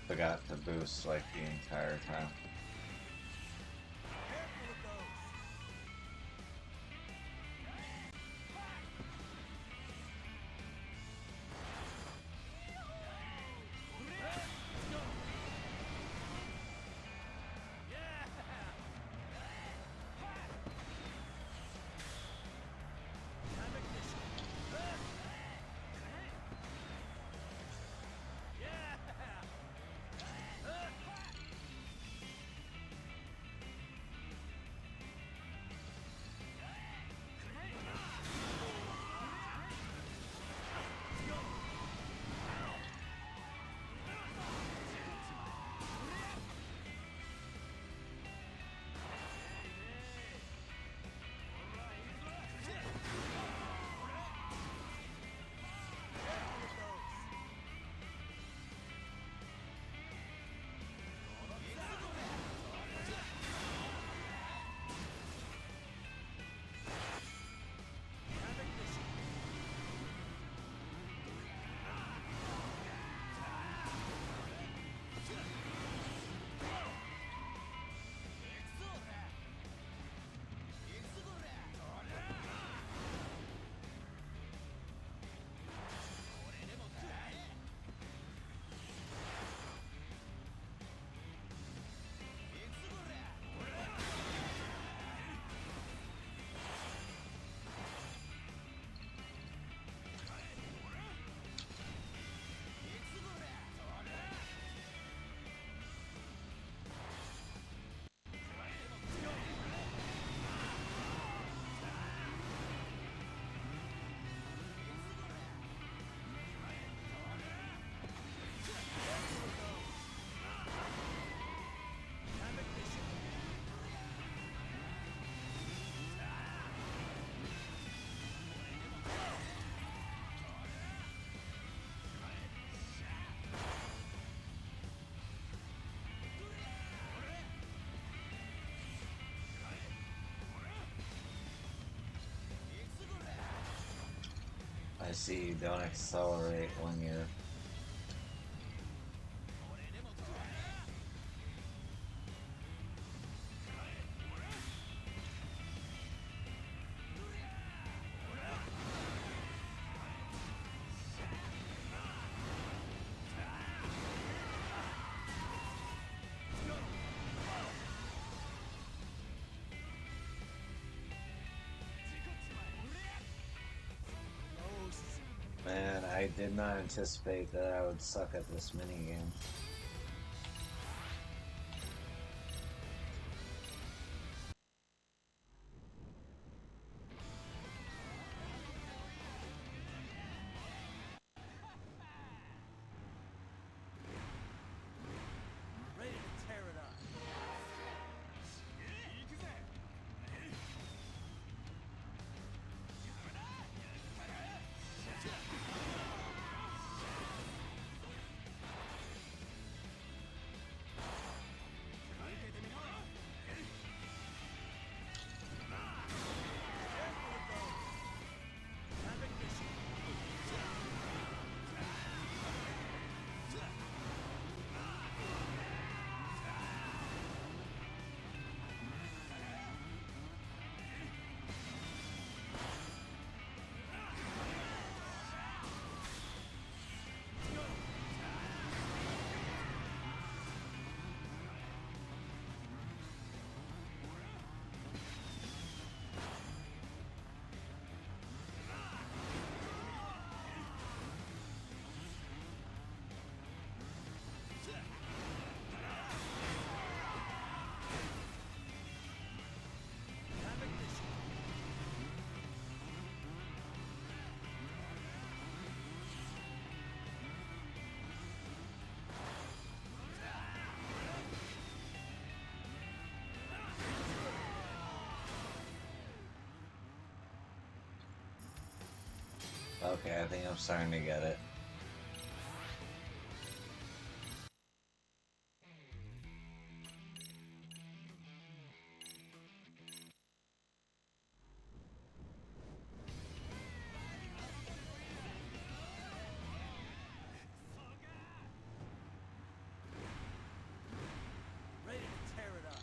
Forgot to boost like the entire time. I see you don't accelerate when you're... Man, I did not anticipate that I would suck at this minigame. Ready to tear it up. Okay, I think I'm starting to get it. Ready to tear it up.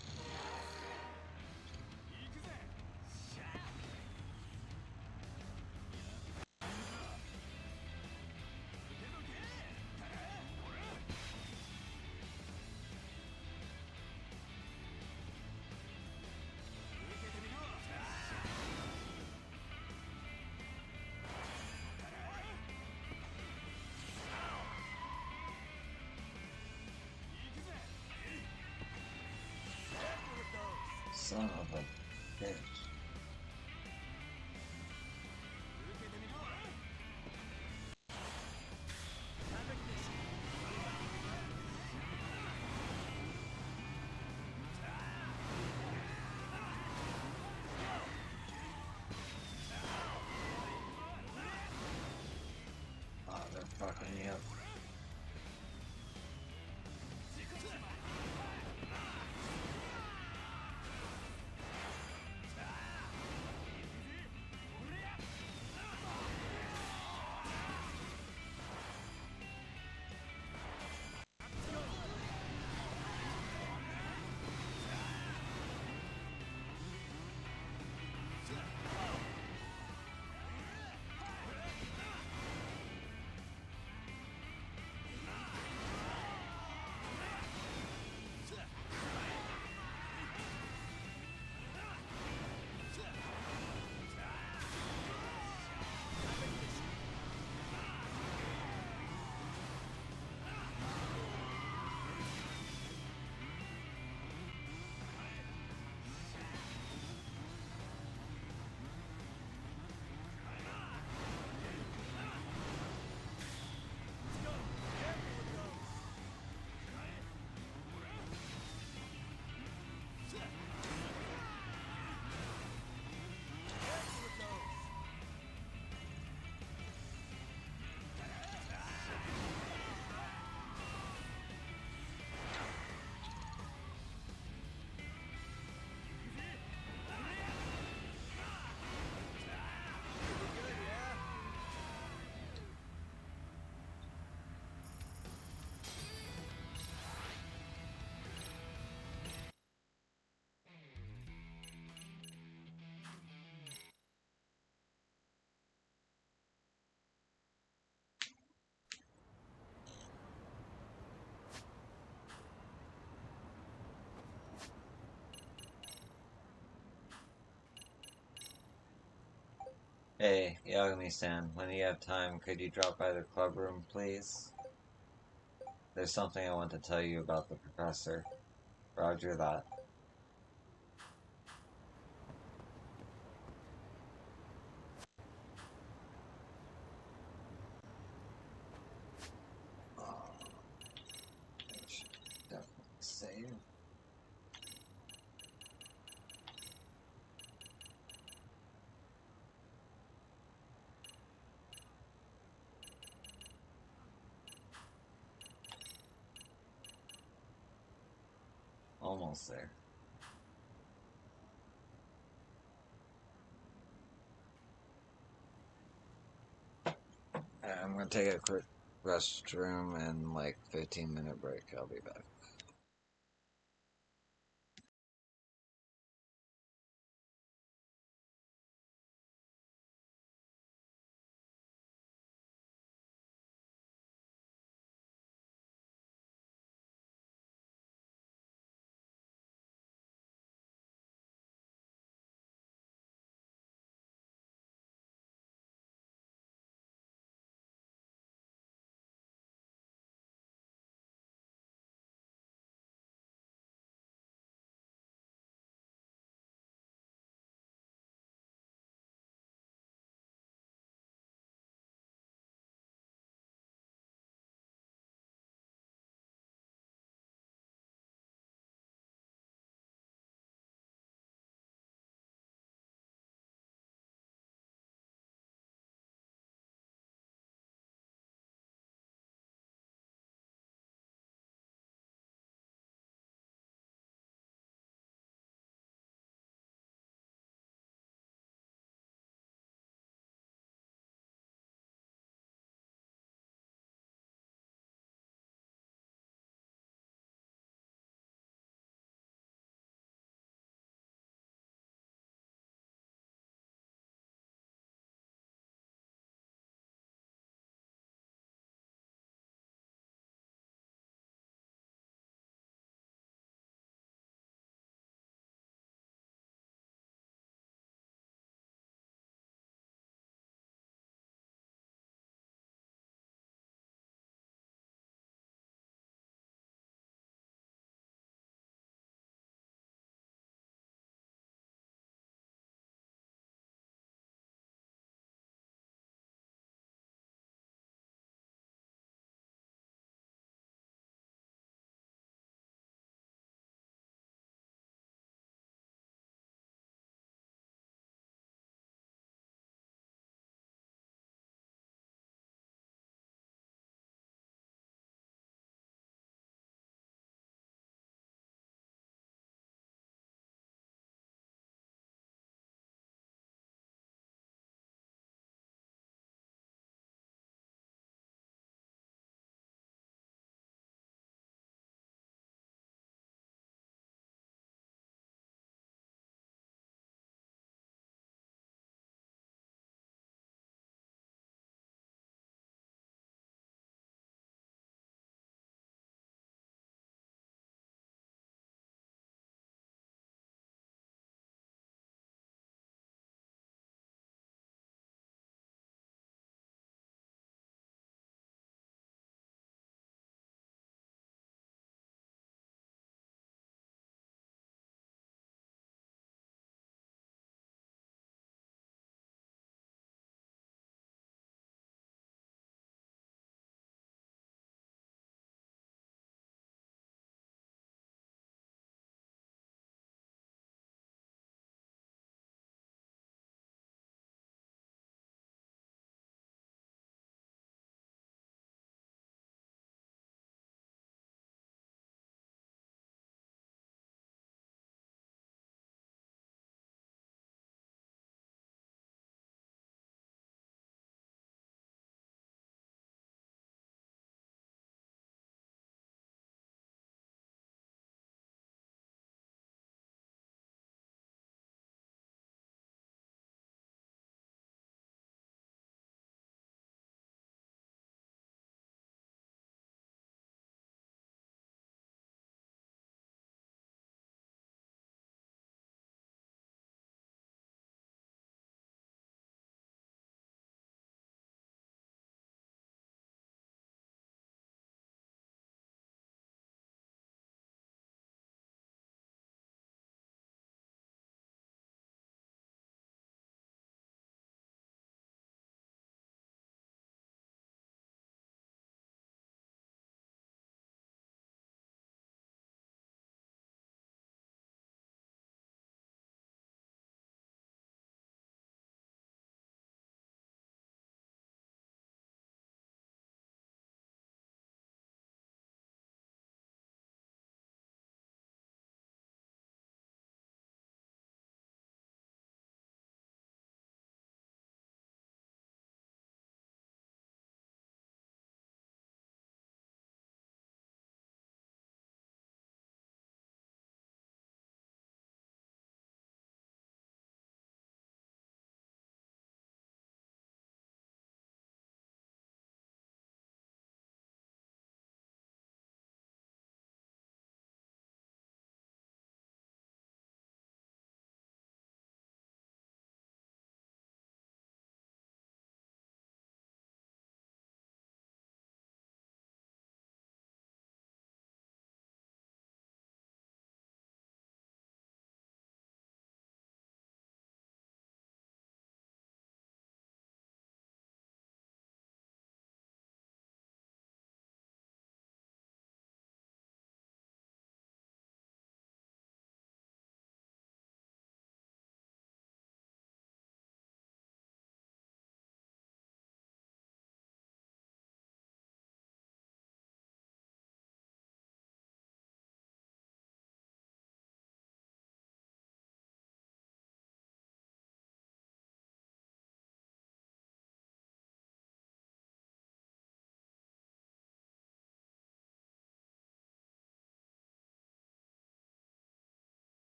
Son of a bitch. Oh, they're fucking me up. Hey, Yagami-san, when you have time, could you drop by the club room, please? There's something I want to tell you about the professor. Roger that. I should definitely save. Almost there. I'm gonna take a quick restroom and like 15-minute break. I'll be back.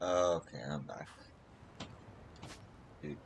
Okay, I'm back. Dude.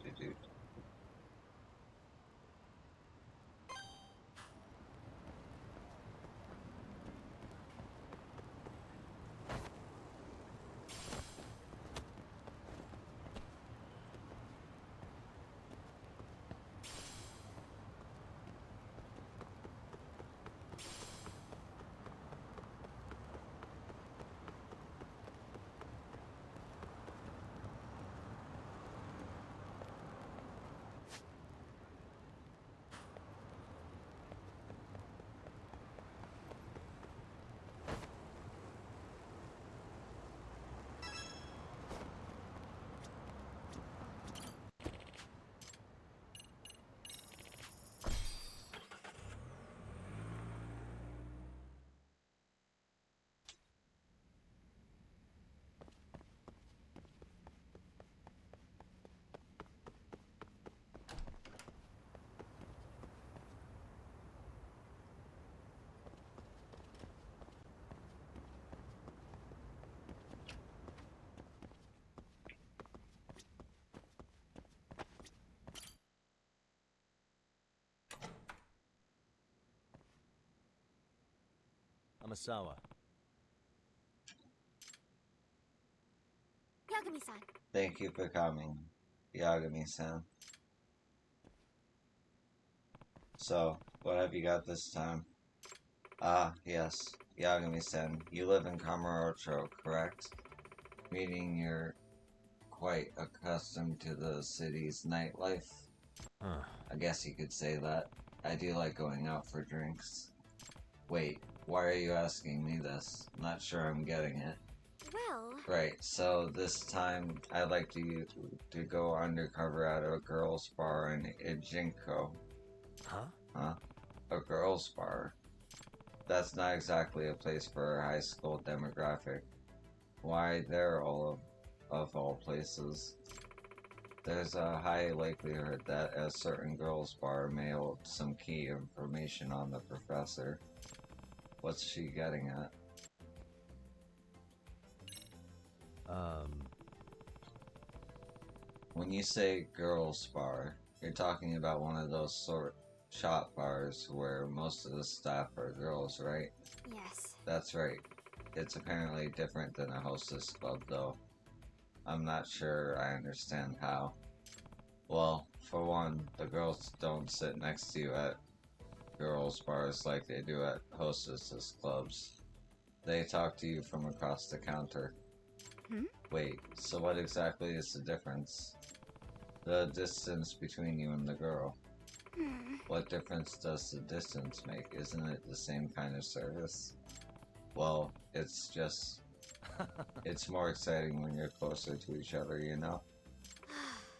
Amasawa. Yagami-san. Thank you for coming, Yagami-san. So, what have you got this time? Ah, yes, Yagami-san. You live in Kamurocho, correct? Meaning you're quite accustomed to the city's nightlife? Huh. I guess you could say that. I do like going out for drinks. Wait, why are you asking me this? Not sure I'm getting it. Well, Right, so this time I'd like to go undercover at a girls' bar in Ijinko. Huh? Huh? A girls' bar? That's not exactly a place for a high school demographic. Why there of all places? There's a high likelihood that a certain girls' bar may hold some key information on the professor. What's she getting at? When you say girls' bar, you're talking about one of those sort shop bars where most of the staff are girls, right? yes. That's right. It's apparently different than a hostess club, though. I'm not sure I understand how. Well, for one, the girls don't sit next to you at girls' bars like they do at hostesses clubs. They talk to you from across the counter. Hmm? Wait, so what exactly is the difference? The distance between you and the girl. What difference does the distance make? Isn't it the same kind of service? Well, it's just... it's more exciting when you're closer to each other, you know?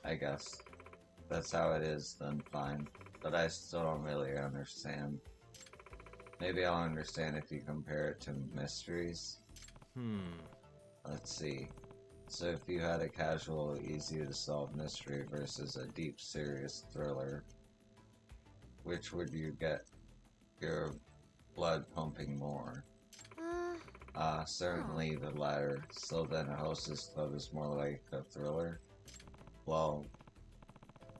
I guess. That's how it is, then fine. But I still don't really understand. Maybe I'll understand if you compare it to mysteries. Let's see. So if you had a casual, easy-to-solve mystery versus a deep, serious thriller, which would you get your blood pumping more? Certainly the latter. So then a hostess club is more like a thriller? Well,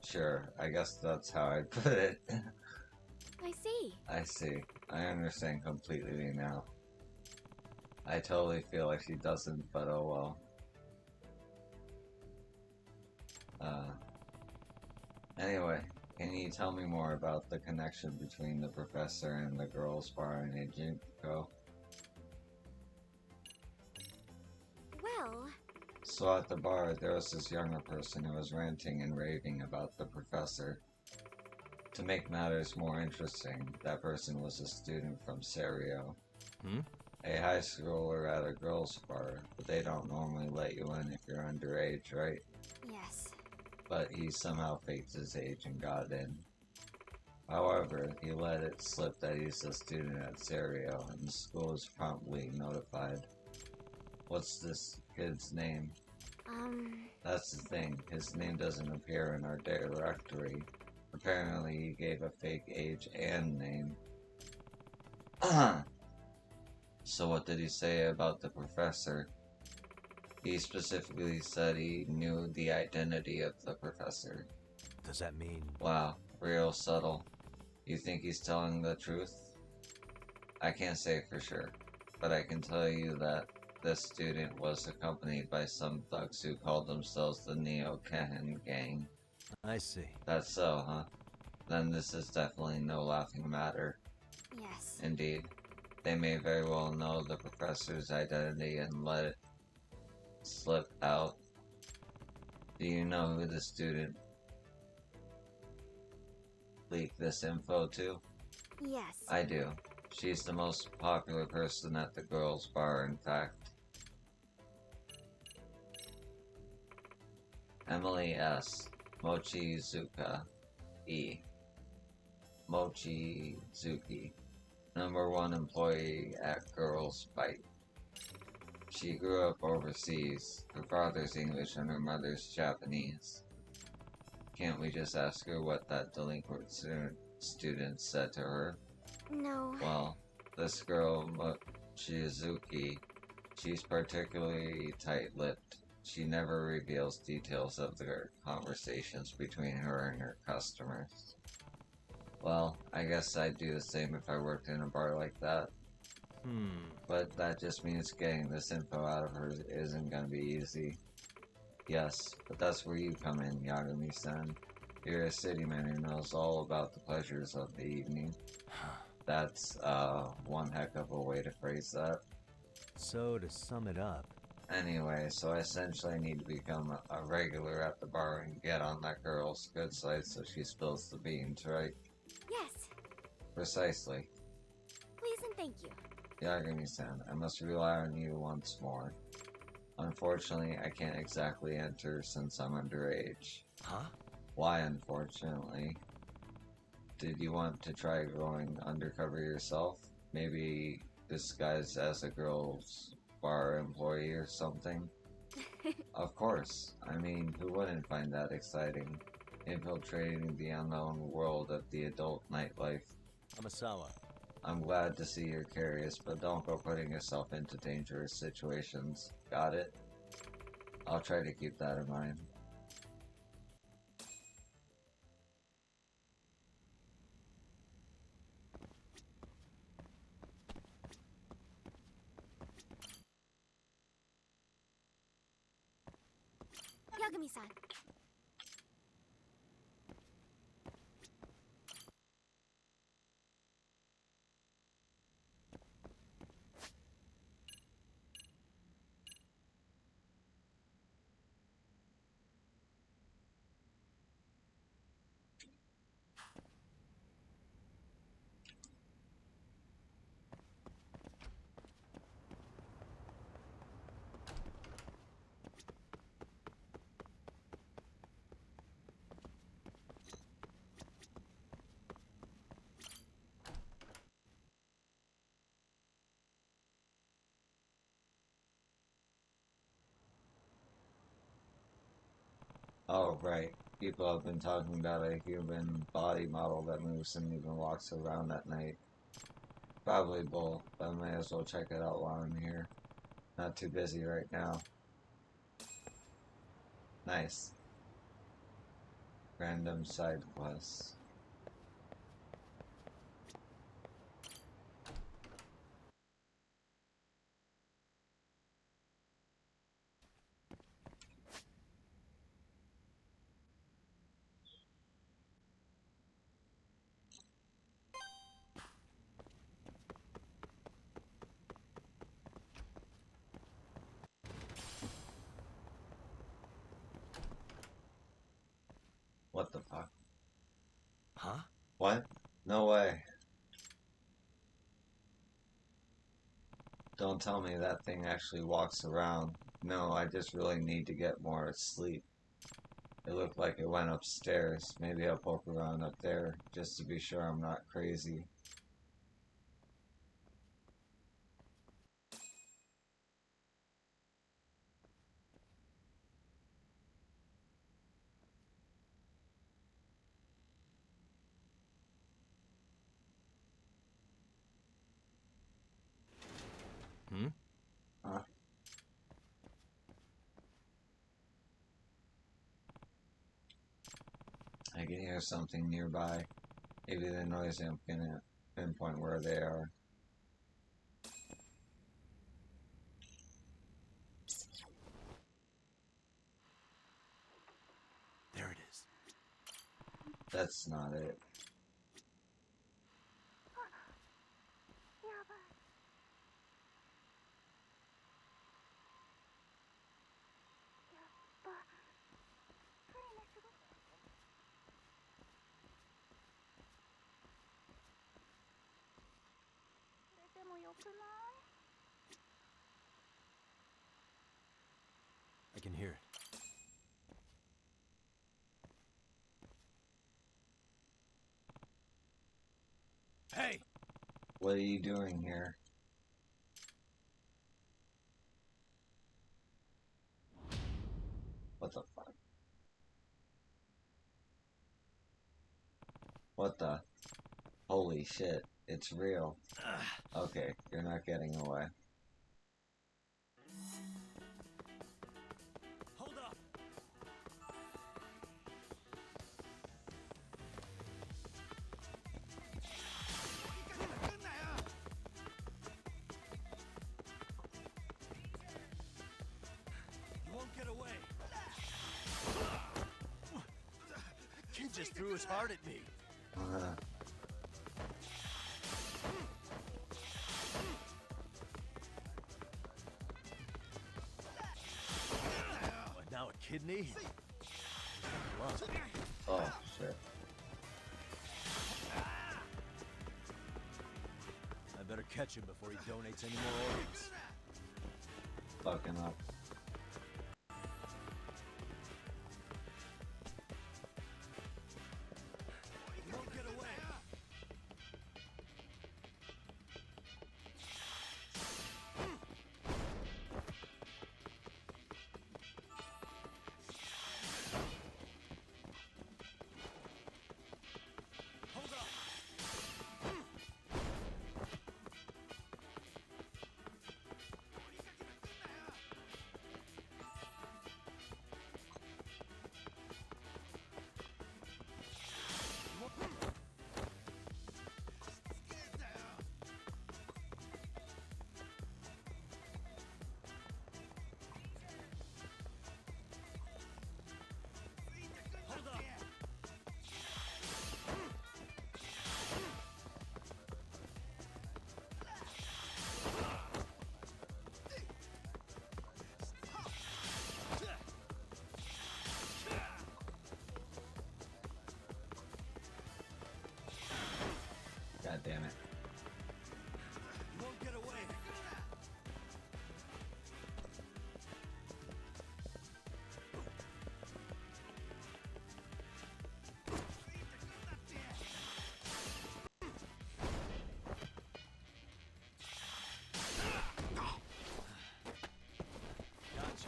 sure. I guess that's how I'd put it. I see. I see. I understand completely now. I totally feel like she doesn't, but oh well. Anyway, can you tell me more about the connection between the professor and the girls' bar in Ijinko? Well, So at the bar, there was this younger person who was ranting and raving about the professor. To make matters more interesting, that person was a student from Serio. A high schooler at a girls' bar, but they don't normally let you in if you're underage, right? yes. But he somehow faked his age and got in. However, he let it slip that he's a student at Serio, and the school is promptly notified. What's this kid's name? That's the thing, his name doesn't appear in our directory. Apparently he gave a fake age and name. So what did he say about the professor? He specifically said he knew the identity of the professor. Does that mean... Wow, real subtle. You think he's telling the truth? I can't say for sure, but I can tell you that this student was accompanied by some thugs who called themselves the Neo Kehen Gang. I see. That's so, huh? Then this is definitely no laughing matter. Yes. Indeed. They may very well know the professor's identity and let it slip out. Do you know who the student leaked this info to? Yes. I do. She's the most popular person at the girls' bar, in fact. Emily S. Mochizuka E. Mochizuki. #1 employee at Girls Bite. She grew up overseas. Her father's English and her mother's Japanese. Can't we just ask her what that delinquent student said to her? No. Well, this girl, Mochizuki, she's particularly tight-lipped. She never reveals details of their conversations between her and her customers. Well, I guess I'd do the same if I worked in a bar like that. But that just means getting this info out of her isn't gonna be easy. Yes, but that's where you come in, Yagami-san. You're a city man who knows all about the pleasures of the evening. That's, one heck of a way to phrase that. So, to sum it up... Anyway, so I essentially need to become a regular at the bar and get on that girl's good side so she spills the beans, right? Yes. Precisely. Please and thank you. Yagami-san, I must rely on you once more. Unfortunately, I can't exactly enter since I'm underage. Huh? Why, unfortunately? Did you want to try going undercover yourself? Maybe disguised as a girl's bar employee or something? Of course. I mean, who wouldn't find that exciting? Infiltrating the unknown world of the adult nightlife. Amasawa. I'm glad to see you're curious, but don't go putting yourself into dangerous situations. Got it? I'll try to keep that in mind. Yagami-san. Oh, right. People have been talking about a human body model that moves and even walks around at night. Probably bull, but I may as well check it out while I'm here. Not too busy right now. Nice. Random side quests. What the fuck? Huh? What? No way. Don't tell me that thing actually walks around. No, I just really need to get more sleep. It looked like it went upstairs. Maybe I'll poke around up there, just to be sure I'm not crazy. Huh? I can hear something nearby. Maybe the noise I'm gonna pinpoint where they are. There it is. That's not it. I can hear it. Hey! What are you doing here? What the fuck? What the? Holy shit, it's real. Okay, you're not getting away. Hold up! You won't get away. Kid just threw his heart at me. What, now a kidney? Blood. Oh, shit. I better catch him before he donates any more organs. Fucking up. You won't get away. Hold up. Hold up. God damn it. You won't get away. Gotcha.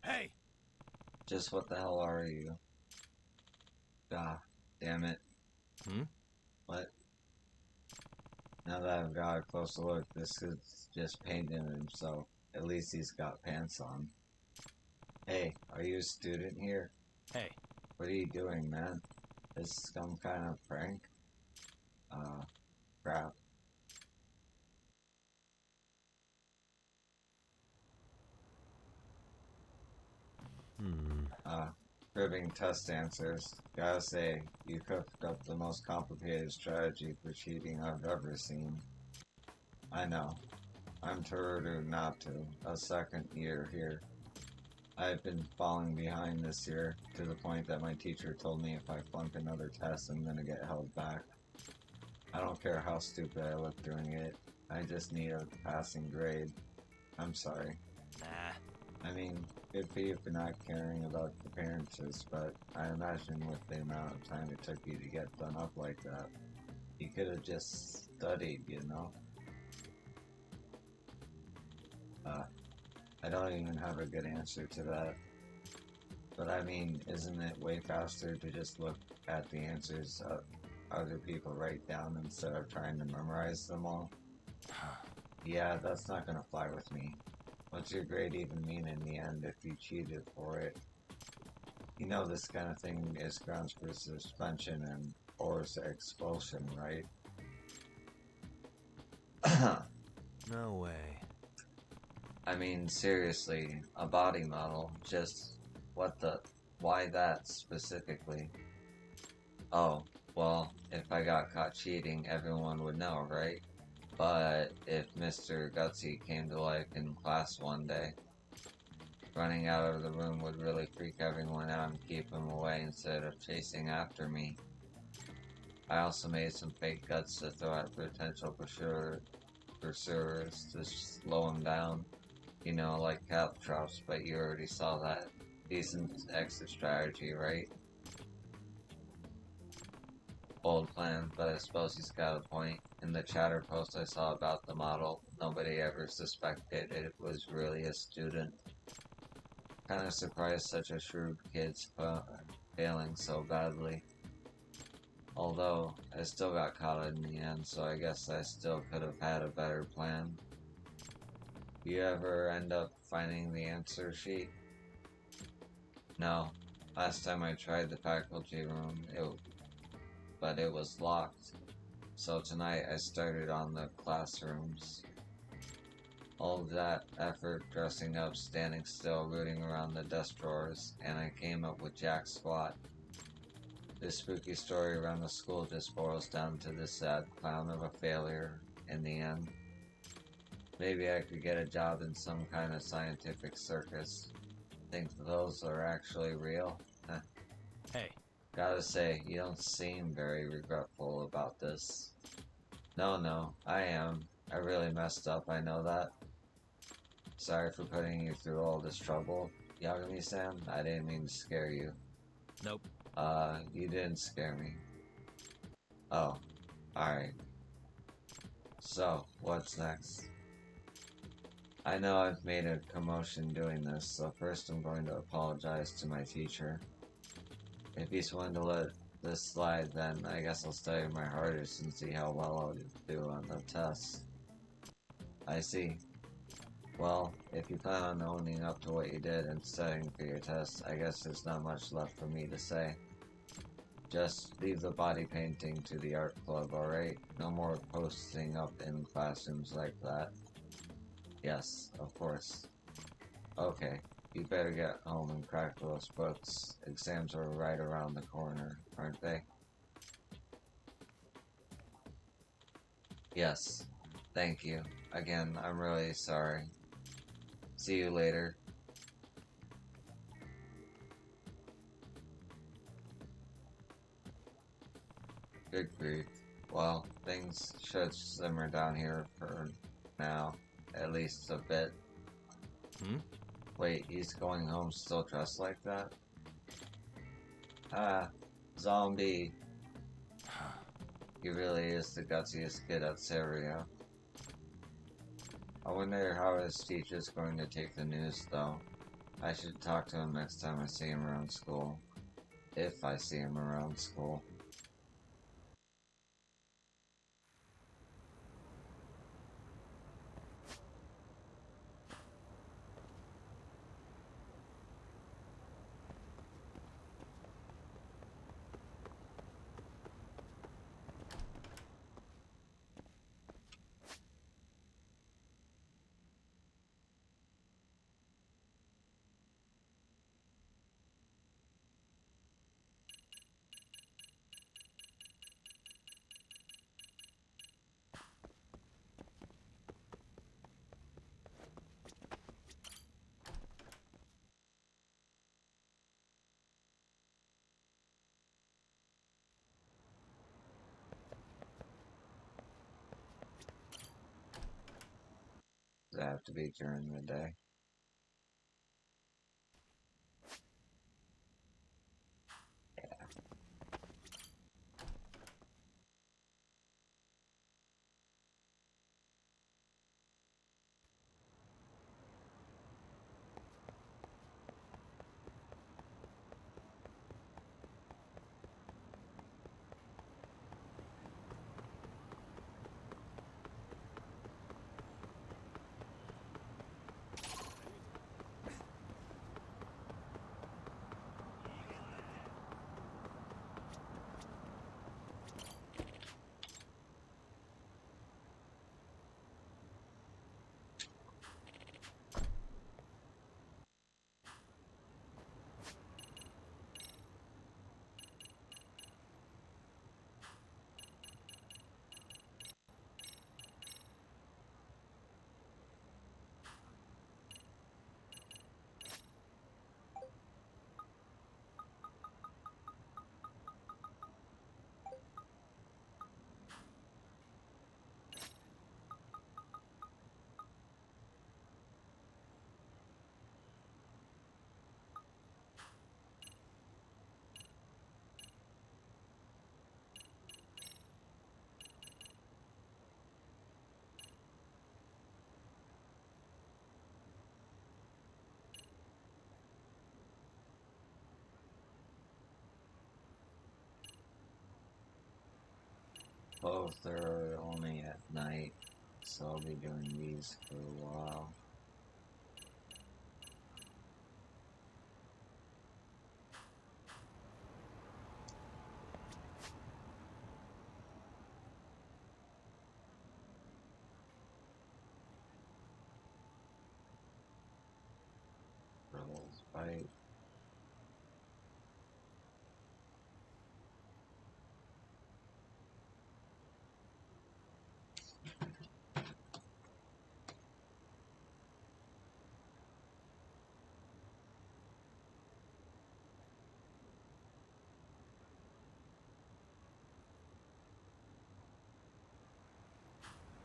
Hey! Just what the hell are you? God damn it. Hmm? What? Now that I've got a closer look, this is just painting himself. At least he's got pants on. Hey, are you a student here? Hey, What are you doing, man? Is this some kind of prank? Crap. Cribbing test answers. Gotta say, you cooked up the most complicated strategy for cheating I've ever seen. I know. I'm Terudu Natu, a second year here. I've been falling behind this year, to the point that my teacher told me if I flunk another test, I'm gonna get held back. I don't care how stupid I look doing it. I just need a passing grade. I'm sorry. nah. I mean, good for you for not caring about the appearances, but I imagine with the amount of time it took you to get done up like that, you could have just studied, you know? I don't even have a good answer to that. But I mean, isn't it way faster to just look at the answers other people write down instead of trying to memorize them all. Yeah, that's not gonna fly with me. What's your grade even mean in the end if you cheated for it? You know this kind of thing is grounds for suspension and or expulsion, right? No way. I mean, seriously, a body model, just why that specifically? Oh, well, if I got caught cheating, everyone would know, right? But if Mr. Gutsy came to life in class one day, running out of the room would really freak everyone out and keep him away instead of chasing after me. I also made some fake guts to throw at potential pursuers to slow him down. You know, like caltrops, but you already saw that. Decent exit strategy, right? Bold plan, but I suppose he's got a point. In the chatter post I saw about the model, nobody ever suspected it was really a student. Kinda surprised such a shrewd kid's failing so badly. Although, I still got caught in the end, so I guess I still could have had a better plan. You ever end up finding the answer sheet? No. Last time I tried the faculty room, but it was locked. So tonight I started on the classrooms. All of that effort, dressing up, standing still, rooting around the desk drawers, and I came up with Jack Squat. This spooky story around the school just boils down to this sad clown of a failure in the end. Maybe I could get a job in some kind of scientific circus. Think those are actually real? Hey. Gotta say, you don't seem very regretful about this. No, I am. I really messed up, I know that. Sorry for putting you through all this trouble, Yagami-san. I didn't mean to scare you. Nope. You didn't scare me. Oh, alright. So, what's next? I know I've made a commotion doing this, so first I'm going to apologize to my teacher. If he's willing to let this slide, then I guess I'll study my hardest and see how well I'll do on the test. I see. Well, if you plan on owning up to what you did and studying for your test, I guess there's not much left for me to say. Just leave the body painting to the art club, alright? No more posting up in classrooms like that. Yes, of course. Okay, you better get home and crack those books. Exams are right around the corner, aren't they? Yes, thank you. Again, I'm really sorry. See you later. Good grief. Well, things should simmer down here for now. At least a bit. Wait, he's going home still dressed like that? Ah, zombie. He really is the gutsiest kid at Serio. I wonder how his teacher's going to take the news, though. I should talk to him next time I see him around school. If I see him around school. Does it have to be during the day? Both are only at night, so I'll be doing these for a while. Rebels fight.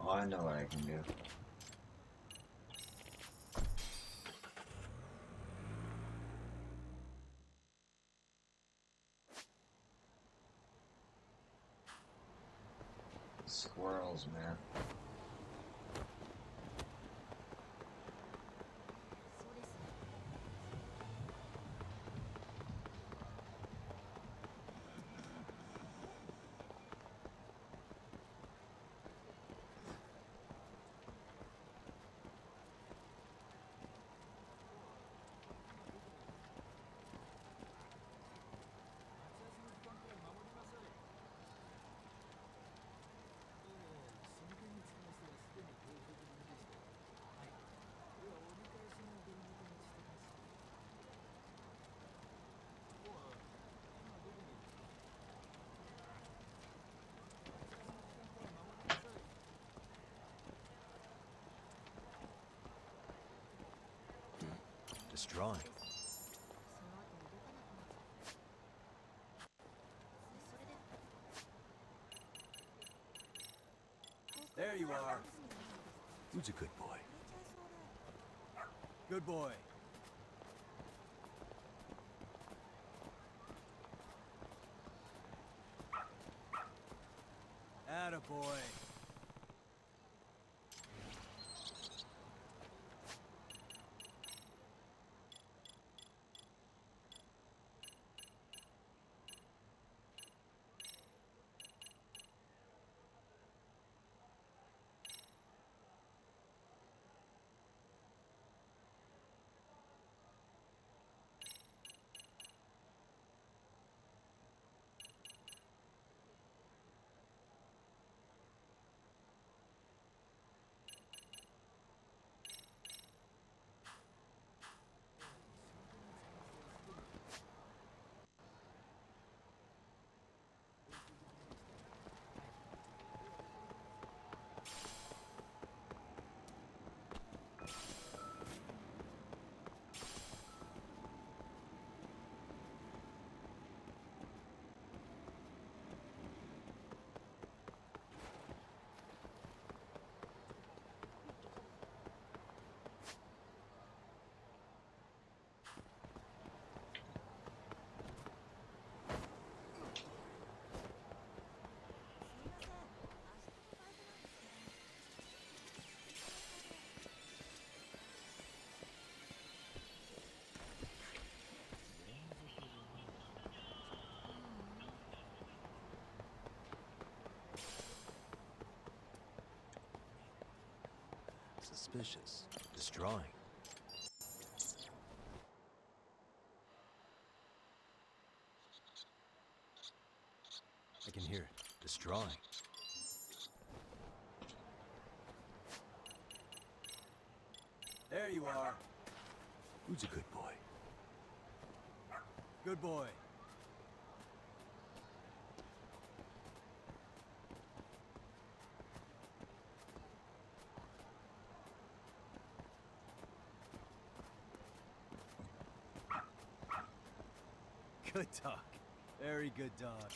Oh, I know what I can do. Squirrels, man. Destroying. There you are. Who's a good boy? Good boy. Attaboy. Suspicious. Destroying. I can hear it. Destroying. There you are. Who's a good boy? Good boy. Good dog. Very good dog.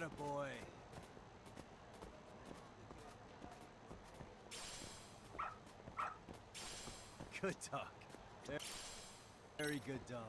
Attaboy. Good dog. Very good dog.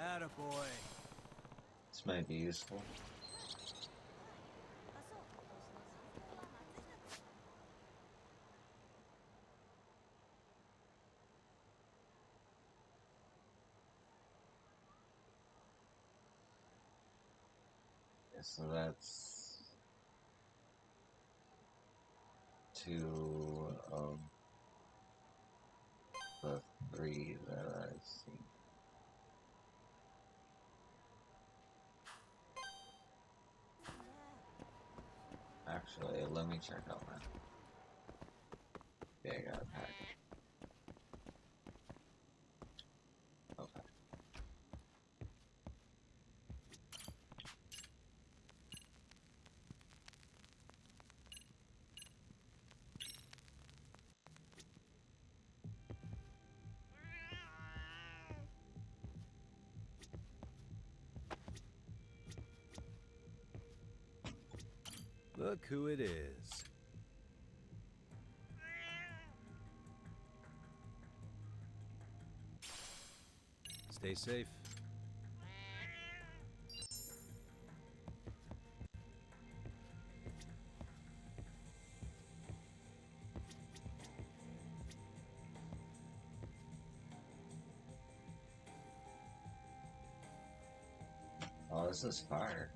Attaboy. This might be useful. Yeah, so that's 2 of the 3 that I've seen. Actually, let me check out that. Yeah, I got a package. Okay. Look who it is. Stay safe. Oh, this is fire.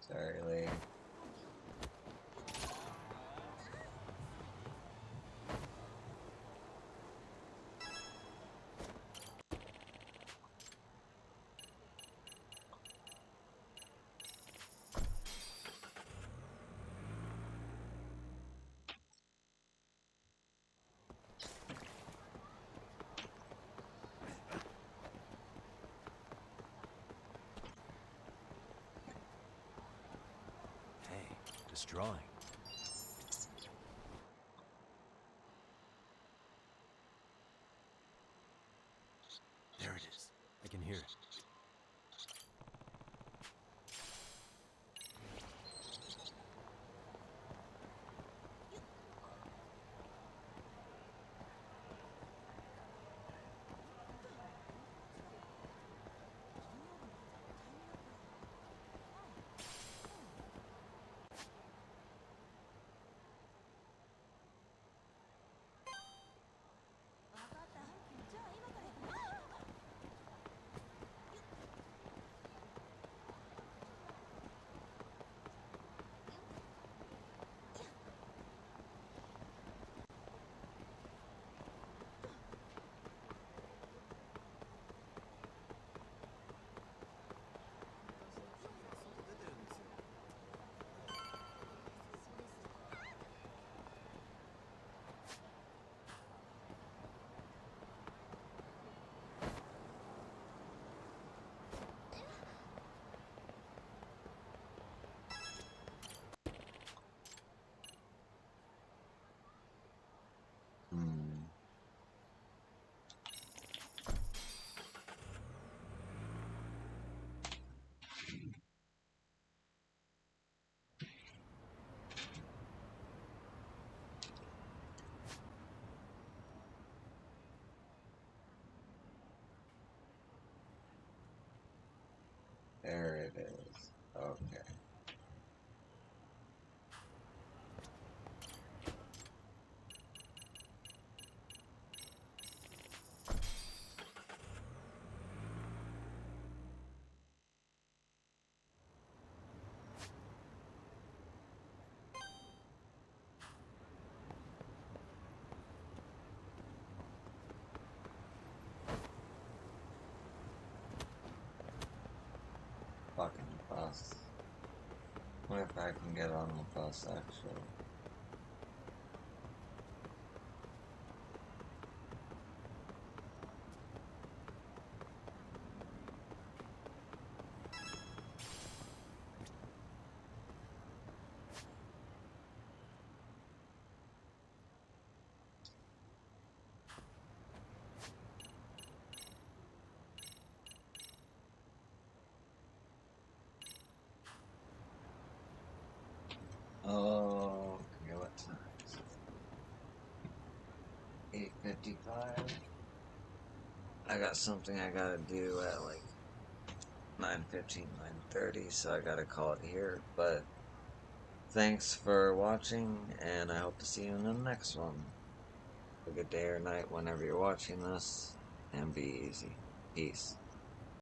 Sorry, lady. Hey, this drawing. There it is. I can hear it. Okay. Fucking bus. What if I can get on the bus, actually? Oh, okay, what time is it? 8:55? I got something I gotta do at like 9:15, 9:30, so I gotta call it here, but thanks for watching, and I hope to see you in the next one. Have a good day or night whenever you're watching this, and be easy. Peace.